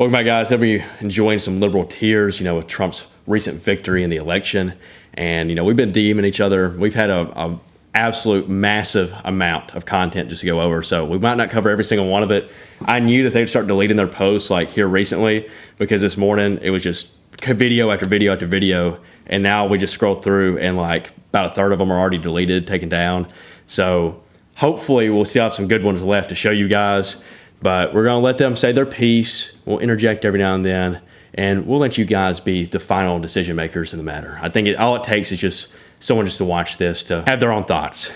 Welcome back, guys. I'll be enjoying some liberal tears, with Trump's recent victory in the election. And, we've been DMing each other. We've had a absolute massive amount of content just to go over. So we might not cover every single one of it. I knew that they'd start deleting their posts like here recently, because this morning it was just video after video after video. And now we just scroll through and like about a third of them are already deleted, taken down. So hopefully we'll still have some good ones left to show you guys. But we're going to let them say their piece. We'll interject every now and then, and we'll let you guys be the final decision makers in the matter. I think all it takes is just someone just to watch this to have their own thoughts.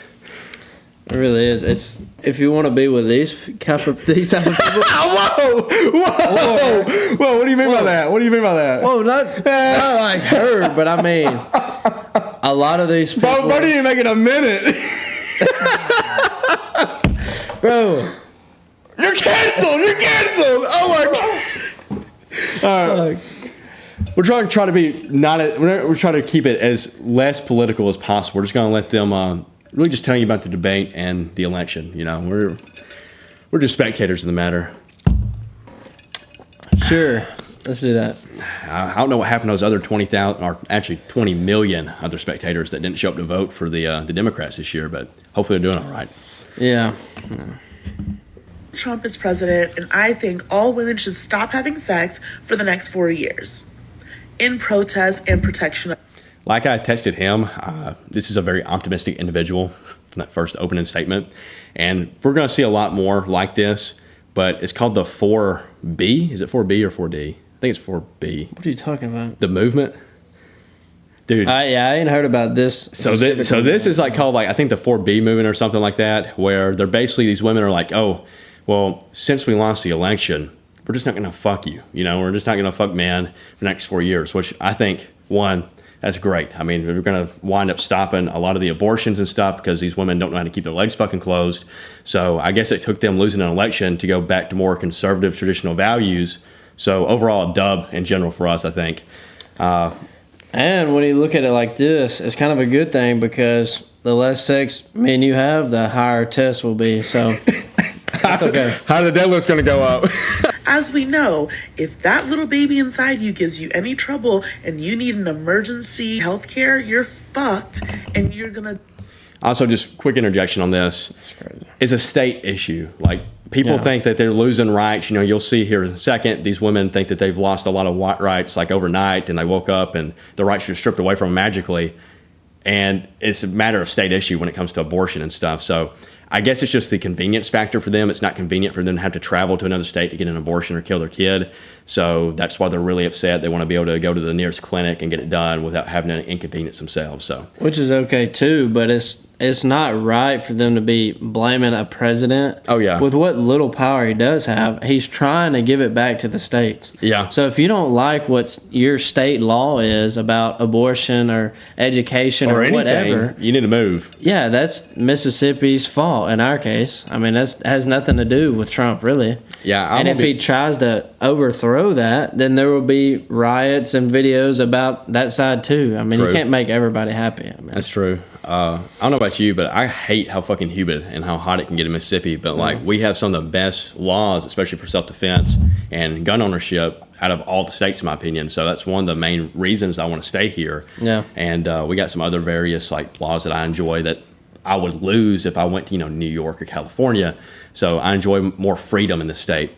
It really is. It's if you want to be with these type of people. Whoa! What do you mean by that? What do you mean by that? Whoa, not like her, but I mean a lot of these people. Bro, didn't even make it a minute. Bro. You're canceled! You're canceled! Oh my god! All right. We're trying to be we're trying to keep it as less political as possible. We're just going to let them really just tell you about the debate and the election. We're just spectators in the matter. Sure, let's do that. I don't know what happened to those other 20,000, or actually 20 million other spectators that didn't show up to vote for the Democrats this year, but hopefully they're doing all right. Yeah. Trump is president, and I think all women should stop having sex for the next 4 years in protest and protection. Like I texted him, this is a very optimistic individual from that first opening statement, and we're going to see a lot more like this, but it's called the 4B. Is it 4B or 4D? I think it's 4B. What are you talking about? The movement? Dude. I ain't heard about this. So this is like called I think the 4B movement or something like that, where they're basically, these women are like, oh, well, since we lost the election, we're just not going to fuck you. We're just not going to fuck men for the next 4 years, which I think, one, that's great. I mean, we're going to wind up stopping a lot of the abortions and stuff because these women don't know how to keep their legs fucking closed. So I guess it took them losing an election to go back to more conservative traditional values. So overall, a dub in general for us, I think. And when you look at it like this, it's kind of a good thing because the less sex me and you have, the higher test will be. So... That's okay. How the deadlift's going to go up? As we know, if that little baby inside you gives you any trouble and you need an emergency health care, you're fucked, and you're going to... Also, just quick interjection on this. That's crazy. It's a state issue. Like, people think that they're losing rights. You'll see here in a second, these women think that they've lost a lot of rights, like overnight, and they woke up and the rights are stripped away from them magically. And it's a matter of state issue when it comes to abortion and stuff. So I guess it's just the convenience factor for them. It's not convenient for them to have to travel to another state to get an abortion or kill their kid. So that's why they're really upset. They want to be able to go to the nearest clinic and get it done without having to inconvenience themselves. So, which is okay too, but it's not right for them to be blaming a president. Oh yeah. With what little power he does have, he's trying to give it back to the states. Yeah. So if you don't like what your state law is about abortion or education or whatever, you need to move. Yeah, that's Mississippi's fault in our case. I mean, that has nothing to do with Trump, really. Yeah. And if he tries to overthrow that, then there will be riots and videos about that side too. I mean, you can't make everybody happy. I mean, that's true. I don't know about you, but I hate how fucking humid and how hot it can get in Mississippi. But we have some of the best laws, especially for self-defense and gun ownership, out of all the states, in my opinion. So that's one of the main reasons I want to stay here. Yeah. And we got some other various laws that I enjoy that I would lose if I went to New York or California. So I enjoy more freedom in the state.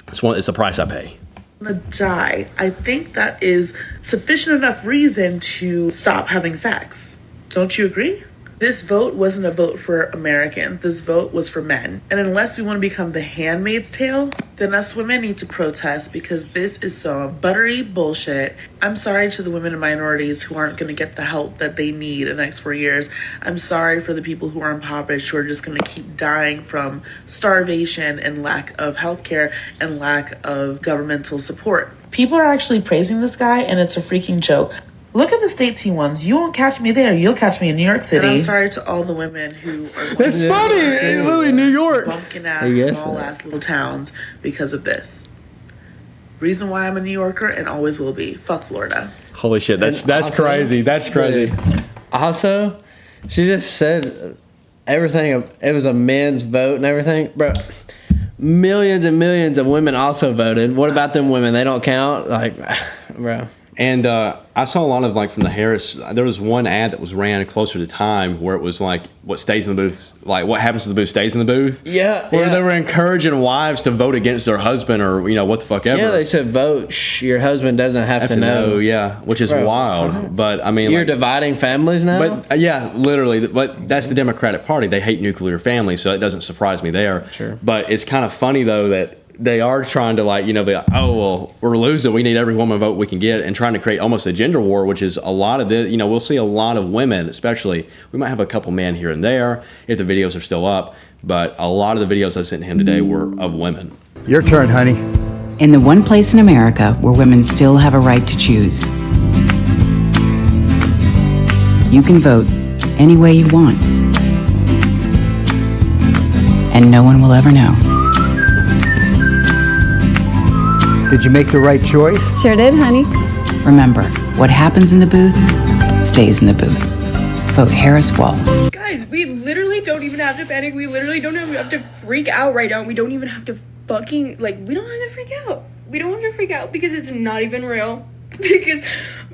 It's a price I pay. Gonna die. I think that is sufficient enough reason to stop having sex. Don't you agree? This vote wasn't a vote for Americans. This vote was for men. And unless we want to become the handmaid's tale, then us women need to protest because this is some buttery bullshit. I'm sorry to the women and minorities who aren't going to get the help that they need in the next 4 years. I'm sorry for the people who are impoverished, who are just going to keep dying from starvation and lack of healthcare and lack of governmental support. People are actually praising this guy, and it's a freaking joke. Look at the states he won. You won't catch me there. You'll catch me in New York City. And I'm sorry to all the women who are... It's funny. It's literally New York. Bumpkin-ass, small-ass little towns because of this. Reason why I'm a New Yorker and always will be. Fuck Florida. Holy shit. That's crazy. That's crazy. Also, she just said everything. It was a men's vote and everything. Bro, millions and millions of women also voted. What about them women? They don't count? Like, bro. And I saw a lot of, like, from the Harris, there was one ad that was ran closer to time where it was like, what stays in the booth, like what happens to the booth stays in the booth. Yeah. Where they were encouraging wives to vote against their husband or, what the fuck ever. Yeah, they said vote. Your husband doesn't have to know. Yeah, which is wild. But, I mean. You're dividing families now? But, yeah, literally. But that's the Democratic Party. They hate nuclear families, so it doesn't surprise me there. Sure. But it's kind of funny, though, that they are trying to, like, be like, oh, well, we're losing. We need every woman vote we can get, and trying to create almost a gender war, which is a lot of the, we'll see a lot of women, especially. We might have a couple men here and there if the videos are still up, but a lot of the videos I sent him today were of women. Your turn, honey. In the one place in America where women still have a right to choose, you can vote any way you want, and no one will ever know. Did you make the right choice? Sure did, honey. Remember, what happens in the booth stays in the booth. Vote Harris Walls. Guys, we literally don't even have to panic. We literally don't have to freak out right now. We don't even have to fucking, we don't have to freak out. We don't have to freak out because it's not even real. Because,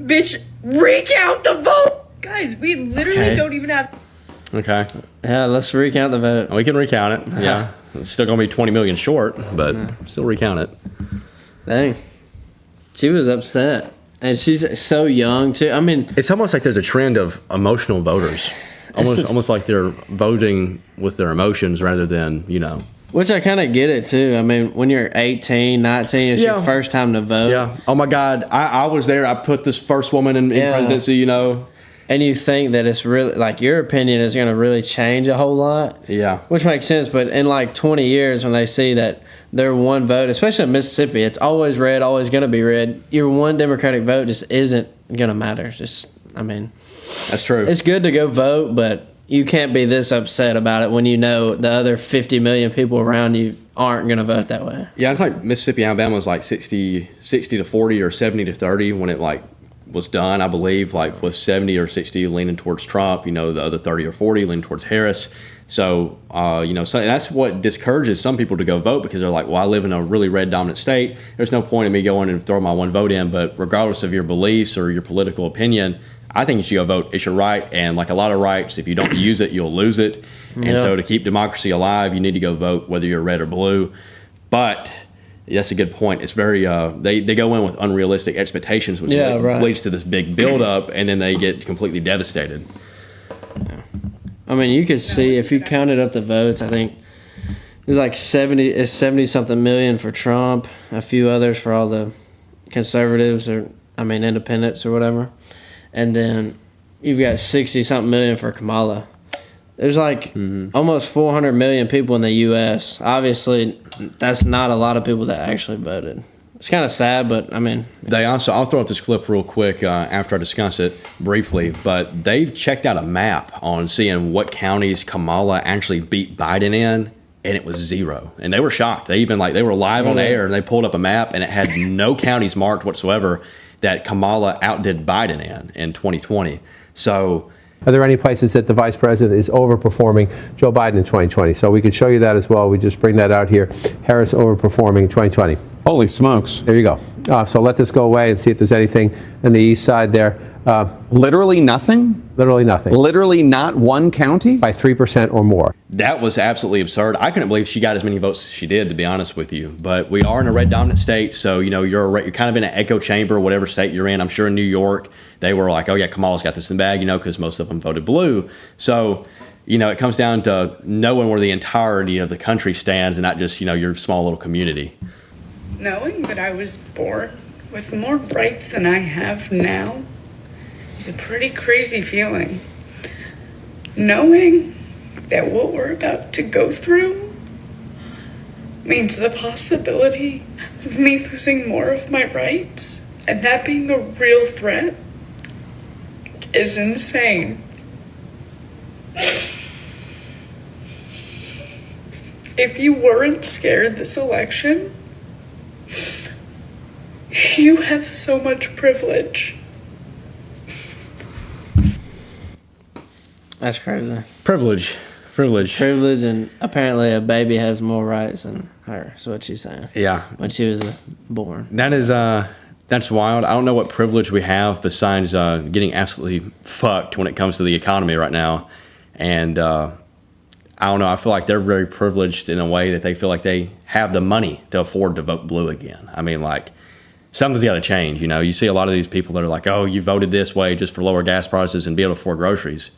bitch, recount the vote. Guys, we literally don't even have to. Okay. Yeah, let's recount the vote. We can recount it. Yeah. It's still going to be 20 million short, but still recount it. Dang. She was upset. And she's so young, too. I mean, it's almost like there's a trend of emotional voters. Almost like they're voting with their emotions rather than, Which I kind of get it, too. I mean, when you're 18, 19, it's your first time to vote. Yeah. Oh, my God. I was there. I put this first woman in presidency, And you think that it's really, your opinion is going to really change a whole lot. Yeah. Which makes sense. But in, 20 years, when they see that their one vote, especially in Mississippi, it's always red, always going to be red. Your one Democratic vote just isn't going to matter. That's true. It's good to go vote, but you can't be this upset about it when the other 50 million people around you aren't going to vote that way. Yeah, it's like Mississippi, Alabama was 60 to 40 or 70 to 30 when it was done, I believe, was 70 or 60 leaning towards Trump, the other 30 or 40 leaning towards Harris. So, so that's what discourages some people to go vote because they're like, well, I live in a really red dominant state. There's no point in me going and throwing my one vote in. But regardless of your beliefs or your political opinion, I think you should go vote. It's your right. And like a lot of rights, if you don't use it, you'll lose it. And so to keep democracy alive, you need to go vote, whether you're red or blue. But that's a good point. It's very, they go in with unrealistic expectations, which leads to this big buildup, and then they get completely devastated. Yeah. I mean, you could see if you counted up the votes, I think it's 70 something million for Trump, a few others for all the conservatives independents or whatever. And then you've got 60 something million for Kamala. There's almost 400 million people in the U.S. Obviously, that's not a lot of people that actually voted. It's kind of sad, but they also, I'll throw out this clip real quick after I discuss it briefly, but they've checked out a map on seeing what counties Kamala actually beat Biden in, and it was 0. And they were shocked. They even they were live on air and they pulled up a map and it had no counties marked whatsoever that Kamala outdid Biden in 2020. So, are there any places that the vice president is overperforming Joe Biden in 2020? So we could show you that as well. We just bring that out here. Harris overperforming 2020. Holy smokes. There you go. So let this go away and see if there's anything on the east side there. Literally nothing? Literally nothing. Literally not one county? By 3% or more. That was absolutely absurd. I couldn't believe she got as many votes as she did, to be honest with you. But we are in a red dominant state, so you're kind of in an echo chamber, whatever state you're in. I'm sure in New York they were like, oh yeah, Kamala's got this in the bag, because most of them voted blue. So it comes down to knowing where the entirety of the country stands and not just your small little community. Knowing that I was born with more rights than I have now is a pretty crazy feeling. Knowing that what we're about to go through means the possibility of me losing more of my rights, and that being a real threat, is insane. If you weren't scared this election, you have so much privilege. That's crazy. Privilege Privilege. Privilege, and apparently a baby has more rights than her. Is what she's saying. Yeah. When she was born. That is that's wild. I don't know what privilege we have besides getting absolutely fucked when it comes to the economy right now. And I don't know. I feel like they're very privileged in a way that they feel like they have the money to afford to vote blue again. I mean, like, something's got to change. You know, you see a lot of these people that are like, oh, you voted this way just for lower gas prices and be able to afford groceries.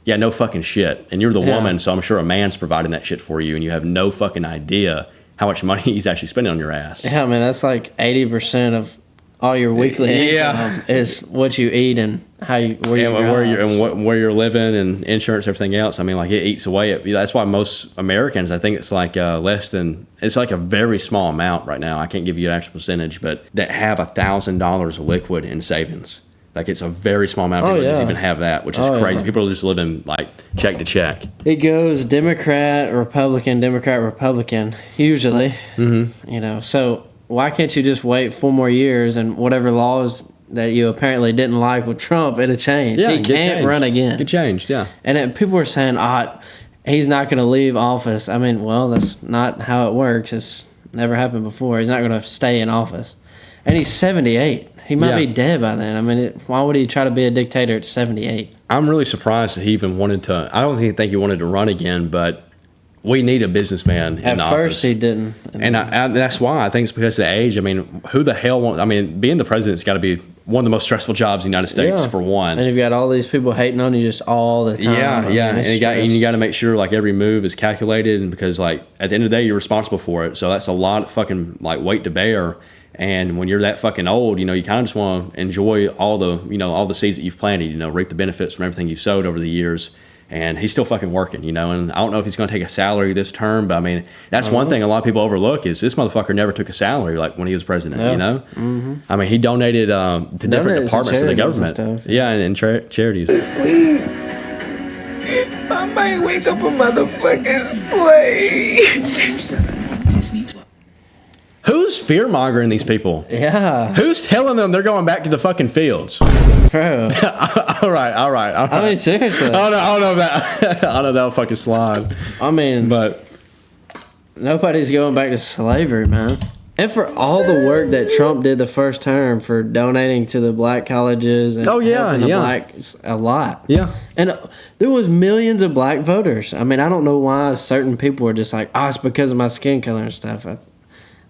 Yeah, no fucking shit. And you're the woman, so I'm sure a man's providing that shit for you, and you have no fucking idea how much money he's actually spending on your ass. Yeah, man, that's like 80% of all your weekly income is what you eat and how you where you're living and insurance, everything else. I mean, like, it eats away at. That's why most Americans, I think it's like less than. It's like a very small amount right now. I can't give you an actual percentage, but that have $1,000 of liquid in savings. Like, it's a very small amount of people that even have that, which is crazy. Yeah. People are just living like check to check. It goes Democrat, Republican, usually. Mm-hmm. You know, so why can't you just wait 4 more years and whatever laws that you apparently didn't like with Trump, it'll change. Yeah, he can't run again. Get changed, yeah. And people are saying, he's not going to leave office. I mean, well, that's not how it works. It's never happened before. He's not going to stay in office. And he's 78. He might be dead by then. I mean, why would he try to be a dictator at 78? I'm really surprised that he even wanted to. I don't think he wanted to run again, but we need a businessman in office. At first, he didn't. And that's why. I think it's because of the age. I mean, who the hell wants... I mean, being the president's got to be one of the most stressful jobs in the United States, for one. And you've got all these people hating on you just all the time. Yeah. And you got to make sure, like, every move is calculated, and because, like, at the end of the day, you're responsible for it. So that's a lot of fucking, like, weight to bear. And when you're that fucking old, you know, you kind of just want to enjoy all the seeds that you've planted, you know, reap the benefits from everything you've sowed over the years. And he's still fucking working, you know, and I don't know if he's going to take a salary this term, but I mean, that's one thing a lot of people overlook is this motherfucker never took a salary like when he was president, you know? Mm-hmm. I mean, he donated to different departments of the government. And charities. I might wake up a motherfucking slave. Who's fear-mongering these people? Yeah. Who's telling them they're going back to the fucking fields? Bro. All right. I mean, seriously. I don't know that. I know that'll fucking slide. I mean, but nobody's going back to slavery, man. And for all the work that Trump did the first term for donating to the black colleges and helping the blacks a lot. Yeah. And there was millions of black voters. I mean, I don't know why certain people were just like, it's because of my skin color and stuff. I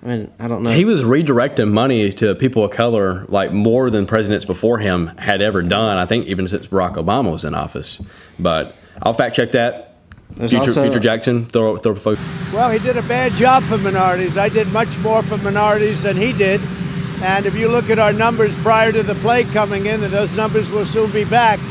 mean, I don't know. He was redirecting money to people of color like more than presidents before him had ever done. I think even since Barack Obama was in office. But I'll fact check that. Future Jackson, throw folks. Well, he did a bad job for minorities. I did much more for minorities than he did. And if you look at our numbers prior to the plague coming in, and those numbers will soon be back,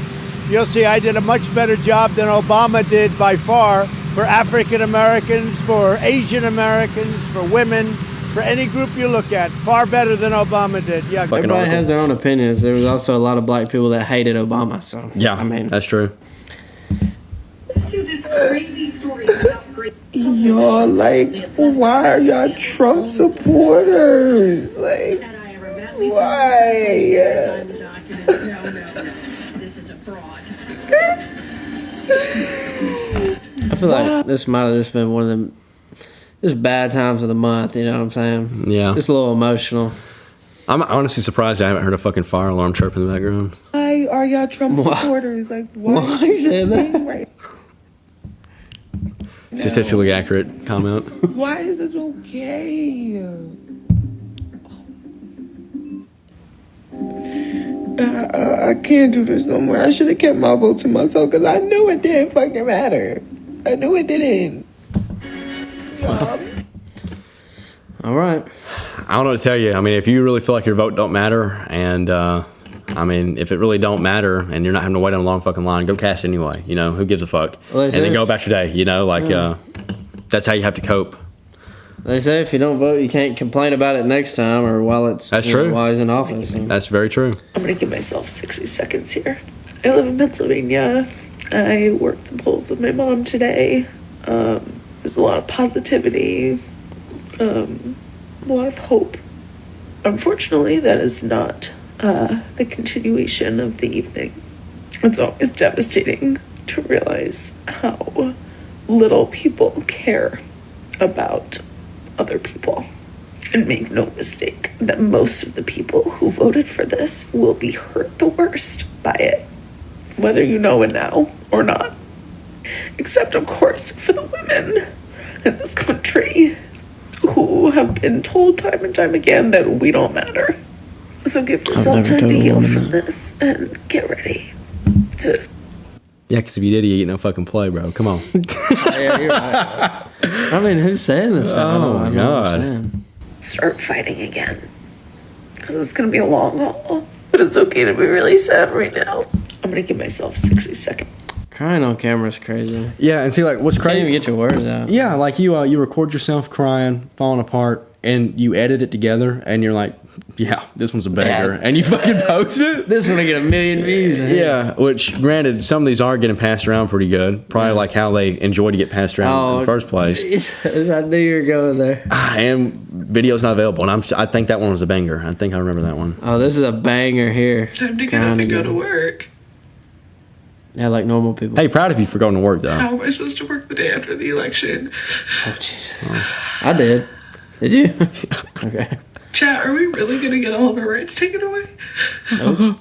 you'll see I did a much better job than Obama did by far for African Americans, for Asian Americans, for women. For any group you look at, far better than Obama did. Yeah, everybody has their own opinions. There was also a lot of black people that hated Obama. So yeah, I mean, that's true. Y'all like, why are y'all Trump supporters? Like, why? I feel like this might have just been one of them. Just bad times of the month, you know what I'm saying? Yeah. Just a little emotional. I'm honestly surprised I haven't heard a fucking fire alarm chirp in the background. Why are y'all Trump supporters? Like, why are you saying that? Statistically accurate comment. Why is this okay? I can't do this no more. I should have kept my vote to myself because I knew it didn't fucking matter. I knew it didn't. All right. I don't know what to tell you. I mean, if you really feel like your vote don't matter, and I mean, if it really don't matter, and you're not having to wait on a long fucking line, go cast anyway. You know, who gives a fuck? Well, and then go about your day. You know, like that's how you have to cope. They say if you don't vote, you can't complain about it next time or while true. While he's in office. That's very true. I'm gonna give myself 60 seconds here. I live in Pennsylvania. I worked the polls with my mom today. There's a lot of positivity, a lot of hope. Unfortunately, that is not the continuation of the evening. It's always devastating to realize how little people care about other people. And make no mistake that most of the people who voted for this will be hurt the worst by it, whether you know it now or not. Except, of course, for the women in this country who have been told time and time again that we don't matter. So give yourself time to heal from this and get ready to... Yeah, because if you did, you ain't no fucking play, bro. Come on. Yeah, you're right. I mean, who's saying this stuff? I don't understand. Start fighting again. Because it's going to be a long haul. But it's okay to be really sad right now. I'm going to give myself 60 seconds. Crying on camera is crazy. Yeah, and see, like, what's crazy? You can't even get your words out. Yeah, like you record yourself crying, falling apart, and you edit it together, and you're like, yeah, this one's a banger. And you fucking post it. This one will get 1 million views. Yeah, which, granted, some of these are getting passed around pretty good. Probably like how they enjoy to get passed around in the first place. Jesus, I knew you were going there. And video's not available, and I think that one was a banger. I think I remember that one. Oh, this is a banger here. Time to get up and go to work. Yeah, like normal people. Hey, proud of you for going to work, though. How am I supposed to work the day after the election? Oh, Jesus. I did. Did you? Okay. Chat, are we really going to get all of our rights taken away? Nope.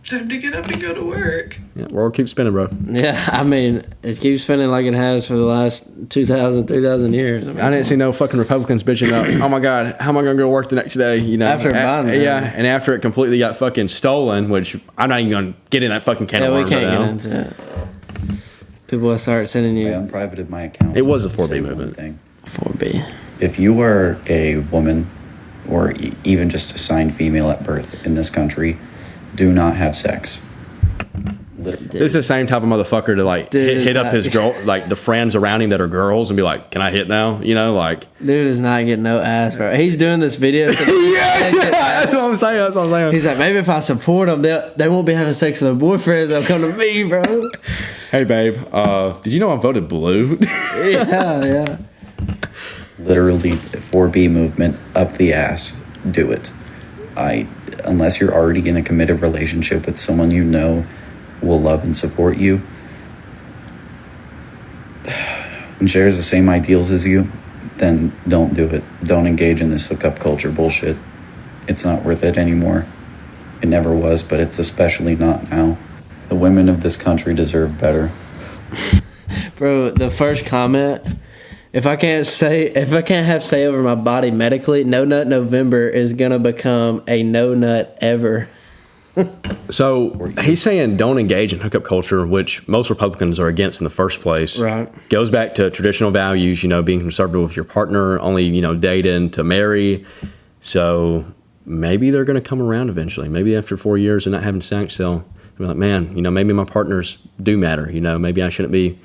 Time to get up and go to work. Yeah, world keeps spinning, bro. Yeah, I mean, it keeps spinning like it has for the last 2,000, 3,000 years. I mean, I didn't see no fucking Republicans bitching up. Oh my God, how am I gonna go work the next day? You know, after Biden. Yeah, and after it completely got fucking stolen, which I'm not even gonna get in that fucking can of worms right now. Yeah, we can't get into it. People will start sending you. I unprivated my account. It was a 4B movement. 4B. If you were a woman, or even just assigned female at birth in this country, do not have sex. This is the same type of motherfucker to like hit up his girl, like the friends around him that are girls, and be like, "Can I hit now?" You know, like dude is not getting no ass, bro. He's doing this video. Yeah, that's what I'm saying. That's what I'm saying. He's like, maybe if I support them, they won't be having sex with their boyfriends. They'll come to me, bro. Hey, babe, did you know I voted blue? Yeah. Literally, 4B movement up the ass. Do it. Unless you're already in a committed relationship with someone you know will love and support you and shares the same ideals as you, then don't do it. Don't engage in this hookup culture bullshit. It's not worth it anymore. It never was, but it's especially not now. The women of this country deserve better. Bro, the first comment, if I can't have say over my body medically, No Nut November is gonna become a no nut ever. So he's saying don't engage in hookup culture, which most Republicans are against in the first place. Right. Goes back to traditional values, you know, being conservative with your partner, only, you know, dating to marry. So maybe they're going to come around eventually. Maybe after 4 years of not having sex, they'll be like, man, you know, maybe my partners do matter. You know, maybe I shouldn't be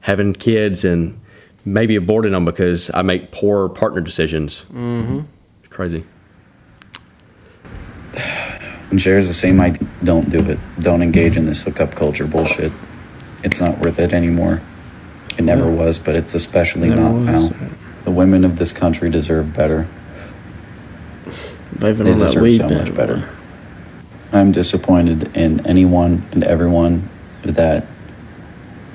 having kids and maybe aborting them because I make poor partner decisions. Mm-hmm. Crazy. And shares the same idea. Don't do it. Don't engage in this hookup culture bullshit. It's not worth it anymore. It never was, but it's especially not now. The women of this country deserve better. They deserve so much better. I'm disappointed in anyone and everyone that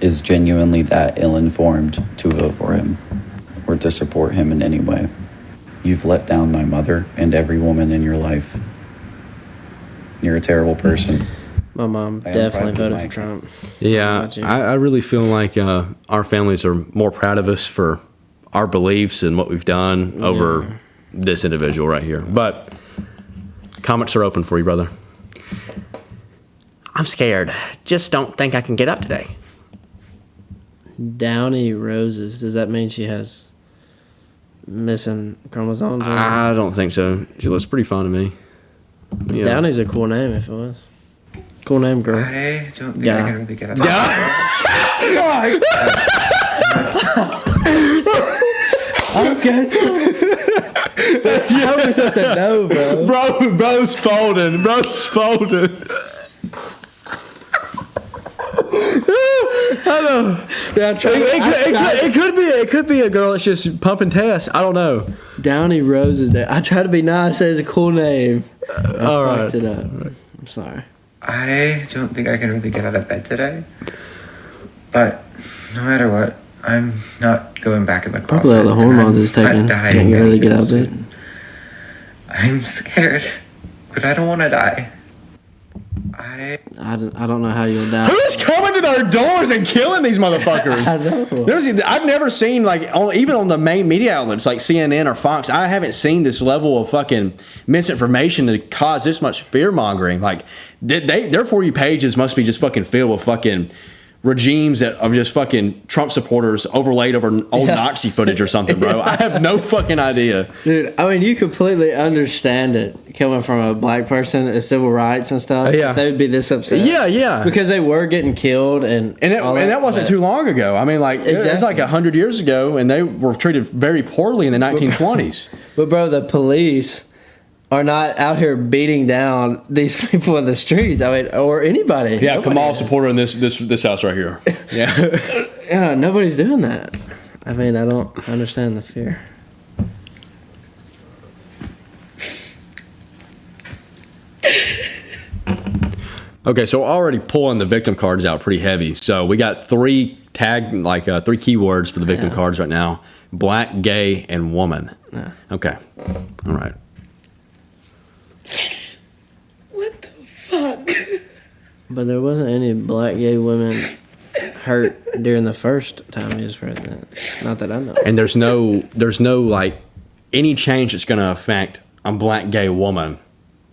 is genuinely that ill-informed to vote for him or to support him in any way. You've let down my mother and every woman in your life. You're a terrible person. My mom definitely voted for Trump. Yeah, I really feel like our families are more proud of us for our beliefs and what we've done over this individual right here. But comments are open for you, brother. I'm scared. Just don't think I can get up today. Downy Roses. Does that mean she has missing chromosomes? I don't think so. She looks pretty fun to me. Yeah. Downey's a cool name if it was. Cool name, girl. I don't think I can really get up. I said no, bro. Bro's folding. I don't know. Yeah, it could be a girl that's just pumping tests. I don't know. Downey Rose is there. I try to be nice. It's a cool name. All right. It up. I'm sorry. I don't think I can really get out of bed today. But No matter what, I'm not going back in the closet. Probably all the hormones he's taking. Can't really get out of it. I'm scared, but I don't want to die. I don't know how you'll die. Who's coming to their doors and killing these motherfuckers? I know. I've never seen, like, even on the main media outlets like CNN or Fox, I haven't seen this level of fucking misinformation to cause this much fear mongering. Like, their For You pages must be just fucking filled with fucking regimes that of just fucking Trump supporters overlaid over old Nazi footage or something, bro. I have no fucking idea. Dude, I mean, you completely understand it coming from a black person, civil rights and stuff. Yeah. They would be this upset. Yeah. Because they were getting killed and that wasn't too long ago. I mean, like, it's like 100 years ago, and they were treated very poorly in the 1920s. But bro, the police are not out here beating down these people in the streets. I mean, or anybody. Yeah, Nobody Kamal is. supporter in this house right here. Yeah. Yeah, nobody's doing that. I mean, I don't understand the fear. Okay, so we're already pulling the victim cards out pretty heavy. So we got three keywords for the victim cards right now: black, gay, and woman. Yeah. Okay. All right. What the fuck? But there wasn't any black gay women hurt during the first time he was president. Not that I know. And there's no like any change that's going to affect a black gay woman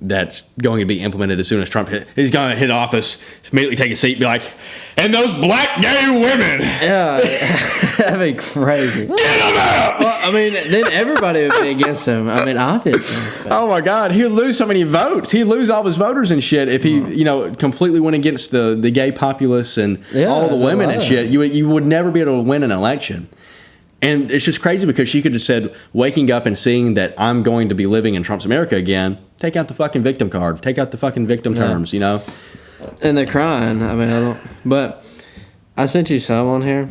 that's going to be implemented as soon as Trump he's going to hit office, immediately take a seat, be like, and those black gay women. Yeah, that'd be crazy. Get them out! Well, I mean, then everybody would be against him. I mean, obviously. Oh my God, he'd lose so many votes. He'd lose all his voters and shit if he, completely went against the gay populace and all the women and shit. You would never be able to win an election. And it's just crazy because she could have said, waking up and seeing that I'm going to be living in Trump's America again, take out the fucking victim card, take out the fucking victim terms, And they're crying. I mean, I don't. But I sent you some on here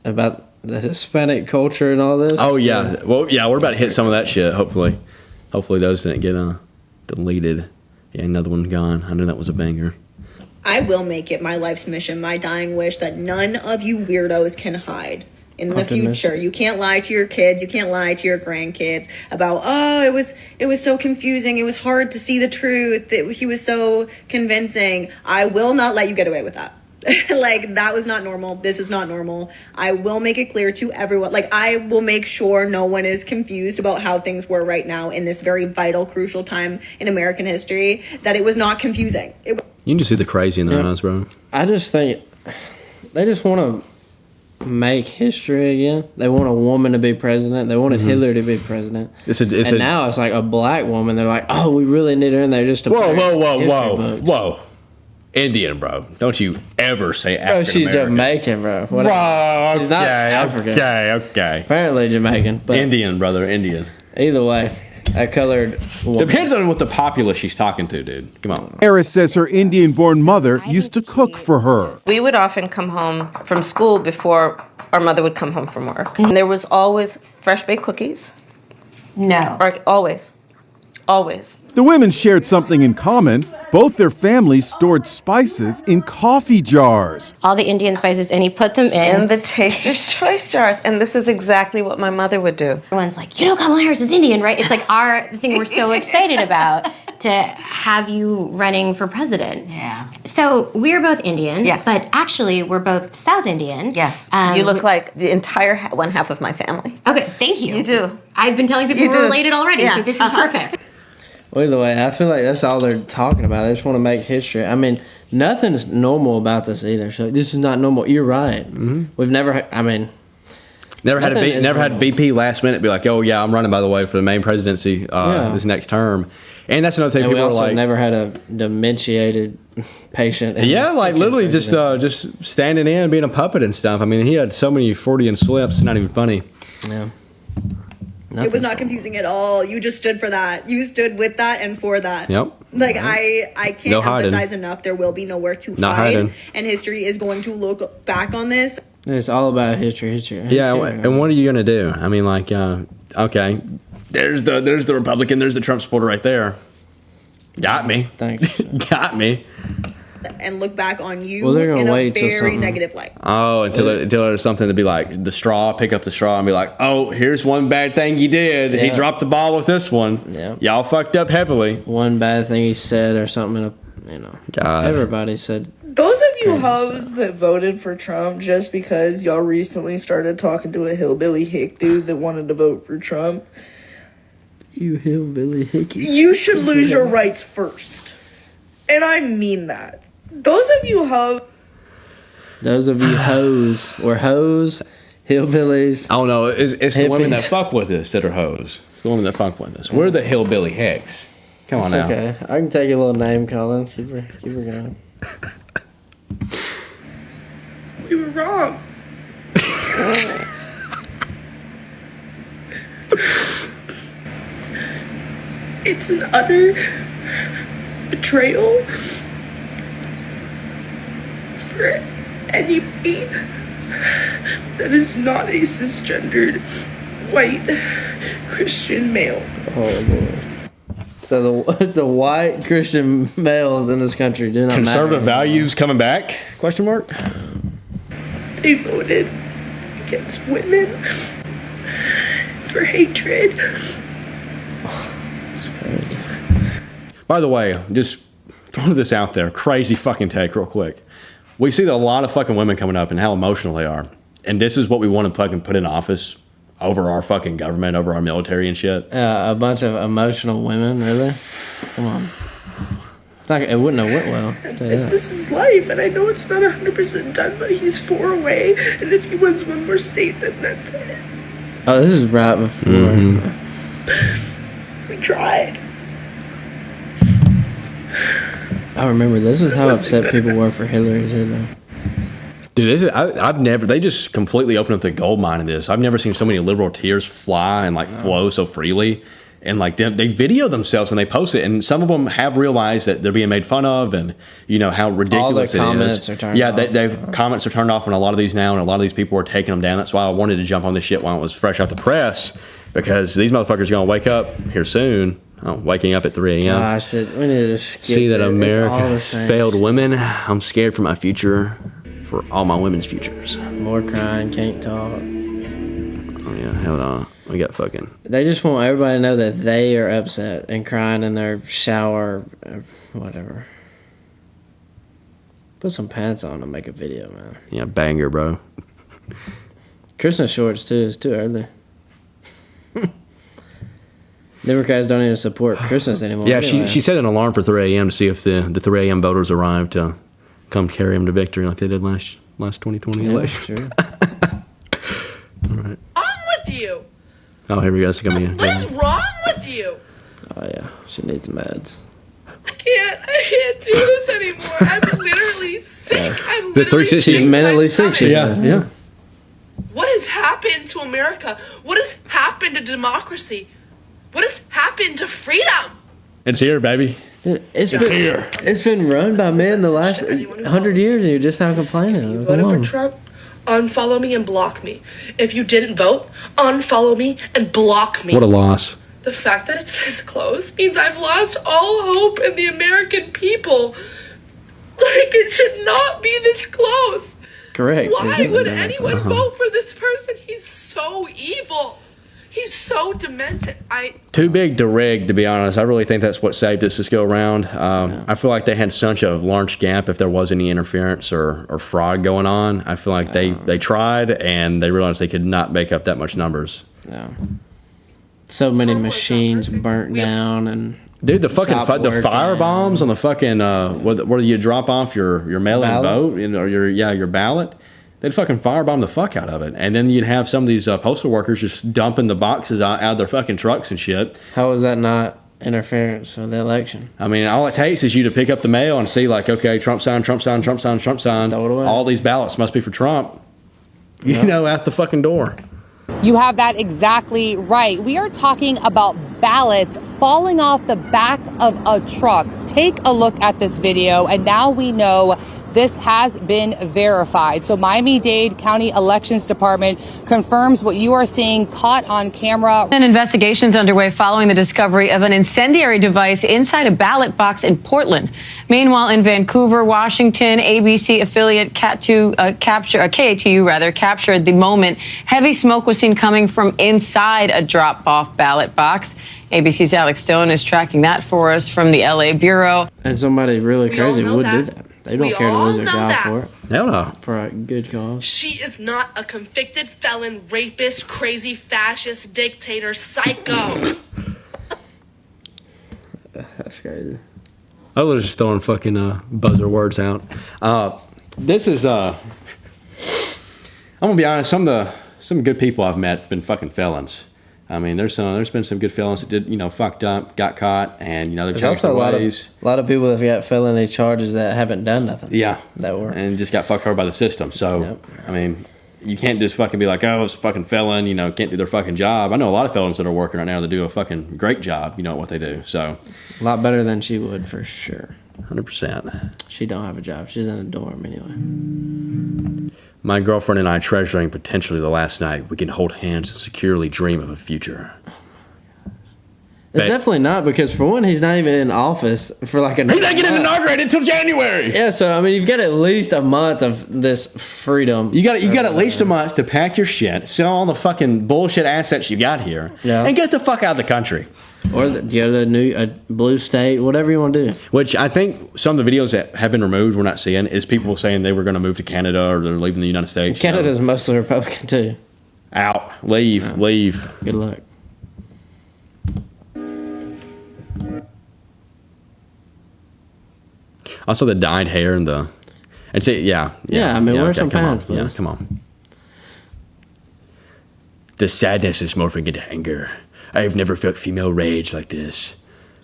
about the Hispanic culture and all this. Oh yeah, well yeah, we're about to hit some of that shit. Hopefully those didn't get deleted. Yeah, another one gone. I knew that was a banger. I will make it my life's mission, my dying wish, that none of you weirdos can hide in the future. You can't lie to your kids. You can't lie to your grandkids about, it was so confusing. It was hard to see the truth. He was so convincing. I will not let you get away with that. Like, that was not normal. This is not normal. I will make it clear to everyone. Like, I will make sure no one is confused about how things were right now in this very vital, crucial time in American history, that it was not confusing. You can just see the crazy in their eyes, bro. I just think they just want to make history again. They want a woman to be president. They wanted Hillary to be president. Now it's like a black woman. They're like, oh, we really need her in there just to Whoa. Indian, bro. Don't you ever say African American. She's Jamaican, bro. Bro, she's not African. Okay. Apparently Jamaican. But Indian, brother, Indian. Either way, a colored woman. Depends on what the populace she's talking to, dude. Come on. Harris says her Indian-born mother used to cook for her. We would often come home from school before our mother would come home from work. And there was always fresh baked cookies. No. Or always. The women shared something in common. Both their families stored spices in coffee jars. All the Indian spices, and he put them in the Taster's Choice jars. And this is exactly what my mother would do. Everyone's like, Kamala Harris is Indian, right? It's like the thing we're so excited about, to have you running for president. Yeah. So we're both Indian. Yes. But actually, we're both South Indian. Yes. You look like the entire one half of my family. Okay, thank you. You do. I've been telling people we're related already, so this is perfect. Well, either way, I feel like that's all they're talking about. They just want to make history. I mean, nothing's normal about this either. So this is not normal. You're right. Mm-hmm. We've never never had VP last minute be like, oh yeah, I'm running, by the way, for the main presidency this next term. And that's another thing. And people we also are like, never had a dementiated patient. Like literally just standing in and being a puppet and stuff. I mean, he had so many Freudian slips. It's not even funny. Yeah. It was not confusing at all. You just stood for that. You stood with that and for that. Yep. Like, I can't emphasize enough. There will be nowhere to hide. And history is going to look back on this. It's all about history. Yeah, and what are you going to do? I mean, like, okay, there's the Republican, there's the Trump supporter right there. Got me. Thanks. Got me. and look back on you Well, they're gonna in a wait till very something- negative light. Oh, until there's something to be like the straw, pick up the straw and be like, oh, here's one bad thing he did. He Yeah. dropped the ball with this one. Yeah. Y'all fucked up heavily. One bad thing he said or something, God. Everybody said. Those of you hoes that voted for Trump just because y'all recently started talking to a hillbilly hick dude that wanted to vote for Trump, You hillbilly hickey. you should lose your rights first. And I mean that. Those of you hoes. Those of you hoes or hoes, hillbillies. Oh no, it's the women that hippies. fuck with us that are hoes. It's the women that fuck with us. We're the hillbilly hicks. Come on It's now. okay. I can take a little name calling. Keep her going. We were wrong. It's an utter betrayal for anybody that is not a cisgendered white Christian male. Oh Lord. So the white Christian males in this country do not Conservative matter. values coming back? Question mark. They voted against women for hatred. By the way, just throw this out there. Crazy fucking take real quick. We see a lot of fucking women coming up and how emotional they are. And this is what we want to fucking put in office over our fucking government, over our military and shit. A bunch of emotional women, really? Come on. It's not, it wouldn't have went well. I'll tell you that. This is life, and I know it's not 100% done, but he's 4 away, and if he wins one more state, then that's it. Oh, this is right before. We tried. I remember this is how upset people were for Hillary too, though. Dude, this is, I've never, they just completely opened up the gold mine in this. I've never seen so many liberal tears fly and like flow so freely. And like they video themselves and they post it. And some of them have realized that they're being made fun of and, you know, how ridiculous it is. comments are turned off. They've comments are turned off on a lot of these now. And a lot of these people are taking them down. That's why I wanted to jump on this shit while it was fresh off the press. Because these motherfuckers are going to wake up here soon. Waking up at 3 a.m. Gosh, we need to just skip See that it. It's all America the has same. failed women. I'm scared for my future, for all my women's futures. More crying, can't talk. Oh yeah, hold on. We got fucking. They just want everybody to know that they are upset and crying in their shower, or whatever. Put some pants on and make a video, man. Yeah, banger, bro. Christmas shorts too. It's too early. Democrats don't even support Christmas anymore. Yeah, anyway. she set an alarm for 3 a.m. to see if the 3 a.m. voters arrived to come carry them to victory like they did last 2020 election. Sure. All right. With you. Oh, here we go. It's coming What is in. wrong with you? Oh yeah, she needs meds. I can't do this anymore. I'm literally sick. I'm The literally 360. sick She's to my mentally sick. stomach. She's Yeah. What has happened to America? What has happened to democracy? What has happened to freedom? It's here, baby. It's been run by men the last 100 years, and you're just not complaining. Come Voted for on. Trump? Unfollow me and block me. If you didn't vote, unfollow me and block me. What a loss. The fact that it's this close means I've lost all hope in the American people. Like, it should not be this close. Correct. Why would Uh-huh. anyone vote for this person? He's so evil. He's so demented. Too big to rig, to be honest. I really think that's what saved us this go around. I feel like they had such a large gap if there was any interference or fraud going on. I feel like they tried and they realized they could not make up that much numbers. Yeah. So many machines burnt down and Dude, the fucking stopped the working. fire bombs on the fucking where you drop off your mail-in Ballot? vote or your ballot. They'd fucking firebomb the fuck out of it. And then you'd have some of these postal workers just dumping the boxes out of their fucking trucks and shit. How was that not interference with the election? I mean, all it takes is you to pick up the mail and see, like, okay, Trump sign, Trump sign, Trump sign, Trump sign. All these ballots must be for Trump. You know, out the fucking door. You have that exactly right. We are talking about ballots falling off the back of a truck. Take a look at this video, and now we know this has been verified. So Miami-Dade County Elections Department confirms what you are seeing caught on camera. An investigation's underway following the discovery of an incendiary device inside a ballot box in Portland. Meanwhile, in Vancouver, Washington, ABC affiliate KATU captured the moment heavy smoke was seen coming from inside a drop-off ballot box. ABC's Alex Stone is tracking that for us from the LA Bureau. And somebody really crazy would do that. They don't care to lose their job for it. Hell no. For a good cause. She is not a convicted felon, rapist, crazy fascist, dictator, psycho. That's crazy. I was just throwing fucking buzzer words out. This is I'm gonna be honest. Some good people I've met have been fucking felons. I mean, there's been some good felons that did, fucked up, got caught, and they've changed their ways. A lot of people that have got felony charges that haven't done nothing. Yeah, that were and just got fucked over by the system. So I mean, you can't just fucking be like, oh, it's a fucking felon. Can't do their fucking job. I know a lot of felons that are working right now that do a fucking great job. At what they do. So a lot better than she would for sure. 100%. She don't have a job. She's in a dorm anyway. My girlfriend and I treasuring potentially the last night we can hold hands and securely dream of a future. It's definitely not, because for one, he's not even in office for like a. He's not getting inaugurated until January. Yeah, so I mean, you've got at least a month of this freedom. You got at least a month to pack your shit, sell all the fucking bullshit assets you got here, and get the fuck out of the country. Or go to a blue state, whatever you want to do. Which I think some of the videos that have been removed we're not seeing is people saying they were going to move to Canada or they're leaving the United States. Canada's mostly Republican too. Out. Leave. Leave. Good luck. Also the dyed hair and the... I'd say, Yeah, I mean, wear some pants, please. Yeah, come on. The sadness is morphing into anger. I have never felt female rage like this.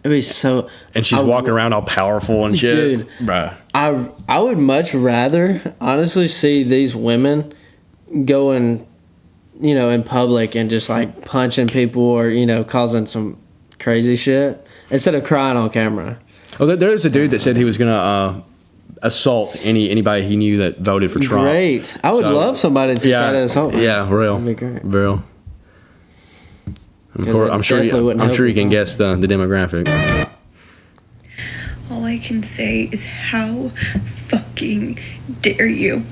It'd be so... And she's walking around all powerful and shit. Dude, bruh. I would much rather, honestly, see these women going, in public and just, like, punching people or, causing some crazy shit instead of crying on camera. Oh, there's a dude that said he was going to assault anybody he knew that voted for Trump. Great. I would love somebody to try to assault me. Yeah, real. That'd be great. Real. I'm sure you can guess the demographic. All I can say is, how fucking dare you?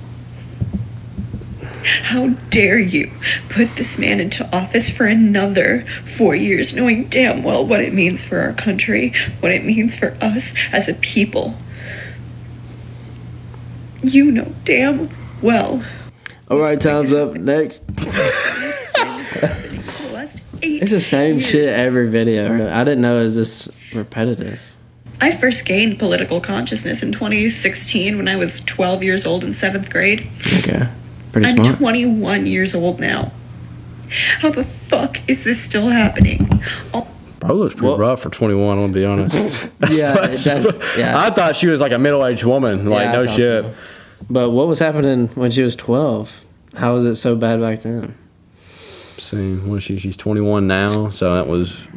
How dare you put this man into office for another 4 years, knowing damn well what it means for our country, what it means for us as a people. You know damn well. All right, time's up. Next. It's the same shit every video. I didn't know it was this repetitive. I first gained political consciousness in 2016 when I was 12 years old in 7th grade. Okay. Pretty I'm smart. 21 years old now. How the fuck is this still happening? Probably looks pretty rough for 21, I'm gonna be honest. Yeah. I thought she was like a middle-aged woman. Like, no shit. So. But what was happening when she was 12? How was it so bad back then? See, she's 21 now, so that was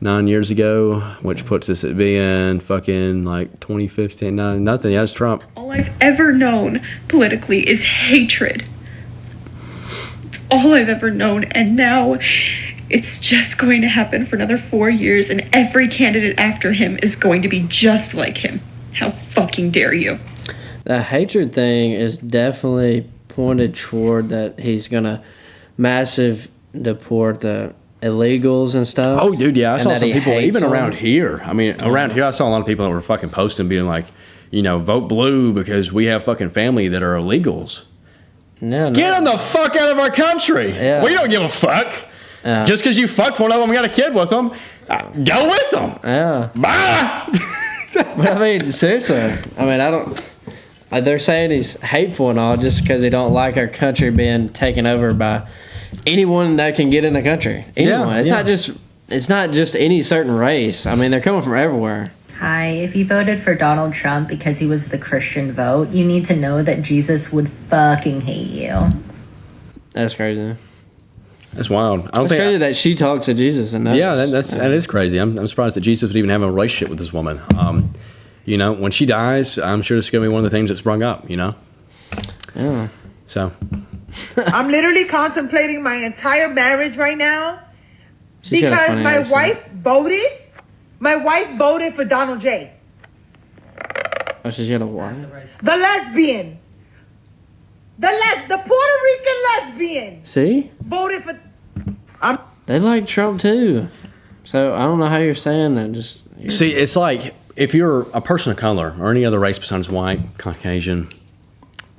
9 years ago, which puts us at being fucking like 2015. Nothing. Yeah, it's Trump. All I've ever known politically is hatred. It's all I've ever known, and now it's just going to happen for another 4 years, and every candidate after him is going to be just like him. How fucking dare you? The hatred thing is definitely pointed toward that he's gonna massive deport the illegals and stuff. Oh, dude, yeah. I saw some people, even around here. I mean, around here, I saw a lot of people that were fucking posting, being like, vote blue because we have fucking family that are illegals. No. Get them the fuck out of our country. Yeah. We don't give a fuck. Yeah. Just because you fucked one of them and got a kid with them, go with them. Yeah. Bye. But I mean, seriously. I mean, I don't... They're saying he's hateful and all just because they don't like our country being taken over by anyone that can get in the country. Anyone. Yeah, It's not just any certain race. I mean, they're coming from everywhere. Hi, if you voted for Donald Trump because he was the Christian vote, you need to know that Jesus would fucking hate you. That's crazy. That's wild. It's crazy that she talks to Jesus. And that is crazy. I'm surprised that Jesus would even have a relationship with this woman. you know, when she dies, I'm sure it's going to be one of the things that's sprung up, you know? Yeah. So. I'm literally contemplating my entire marriage right now because my wife voted. My wife voted for Donald J. Oh, she's got a wife? The lesbian. The Puerto Rican lesbian. See? Voted for... They like Trump too. So I don't know how you're saying that. Just See, it's like if you're a person of color or any other race besides white, Caucasian,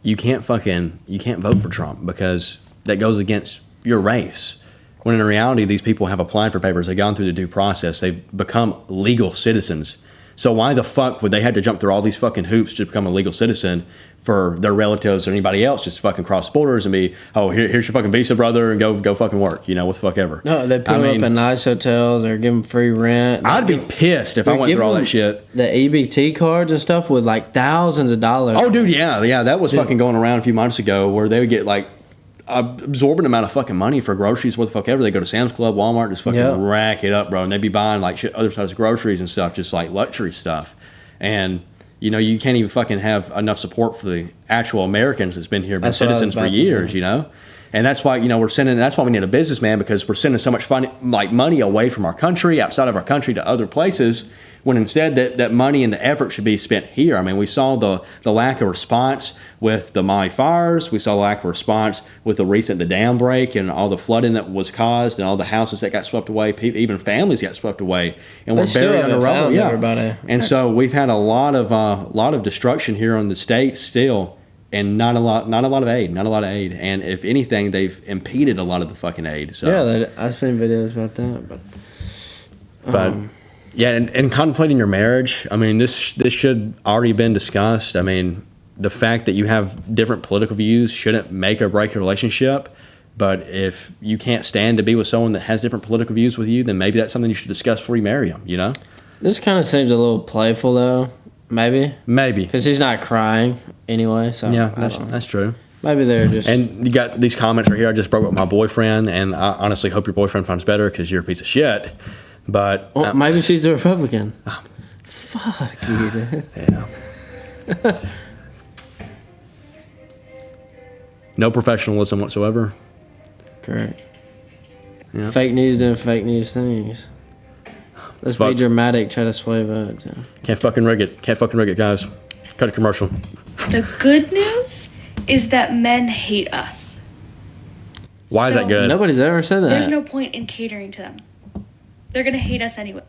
you can't vote for Trump because that goes against your race. When in reality, these people have applied for papers, they've gone through the due process, they've become legal citizens. So why the fuck would they have to jump through all these fucking hoops to become a legal citizen for their relatives or anybody else just to fucking cross borders and be, oh, here's your fucking visa, brother, and go fucking work, you know, what the fuck ever. No, they put them up in nice hotels or give them free rent. I'd be pissed if I went through all that shit. The EBT cards and stuff with like thousands of dollars. Oh, dude, yeah, that was fucking going around a few months ago where they would get like absorbent amount of fucking money for groceries, what the fuck ever. They go to Sam's Club, Walmart, just fucking rack it up, bro, and they'd be buying like shit, other types of groceries and stuff, just like luxury stuff. And you know, you can't even fucking have enough support for the actual Americans that's been here, been citizens for years, you know. And that's why, you know, that's why we need a businessman, because we're sending so much money away from our country, outside of our country, to other places, when instead that money and the effort should be spent here. I mean, we saw the lack of response with the Maui fires. We saw the lack of response with the dam break and all the flooding that was caused and all the houses that got swept away. Even families got swept away, and we're buried under rubble. Yeah, everybody. And so we've had a lot of destruction here in the States still. And not a lot of aid. And if anything, they've impeded a lot of the fucking aid. So yeah, I've seen videos about that. But yeah, and contemplating your marriage, I mean, this should already been discussed. I mean, the fact that you have different political views shouldn't make or break a relationship. But if you can't stand to be with someone that has different political views with you, then maybe that's something you should discuss before you marry them. You know, this kind of seems a little playful though. Maybe because he's not crying anyway. So yeah, that's true. Maybe they're just. And you got these comments right here. I just broke up with my boyfriend, and I honestly hope your boyfriend finds better because you're a piece of shit. But maybe she's a Republican. Fuck you, dude. Yeah. No professionalism whatsoever. Correct. Yeah. Fake news doing fake news things. Let's be dramatic, try to sway votes. Yeah. Can't fucking rig it, guys. Cut a commercial. The good news is that men hate us. Why is that good? Nobody's ever said that. There's no point in catering to them. They're going to hate us anyway.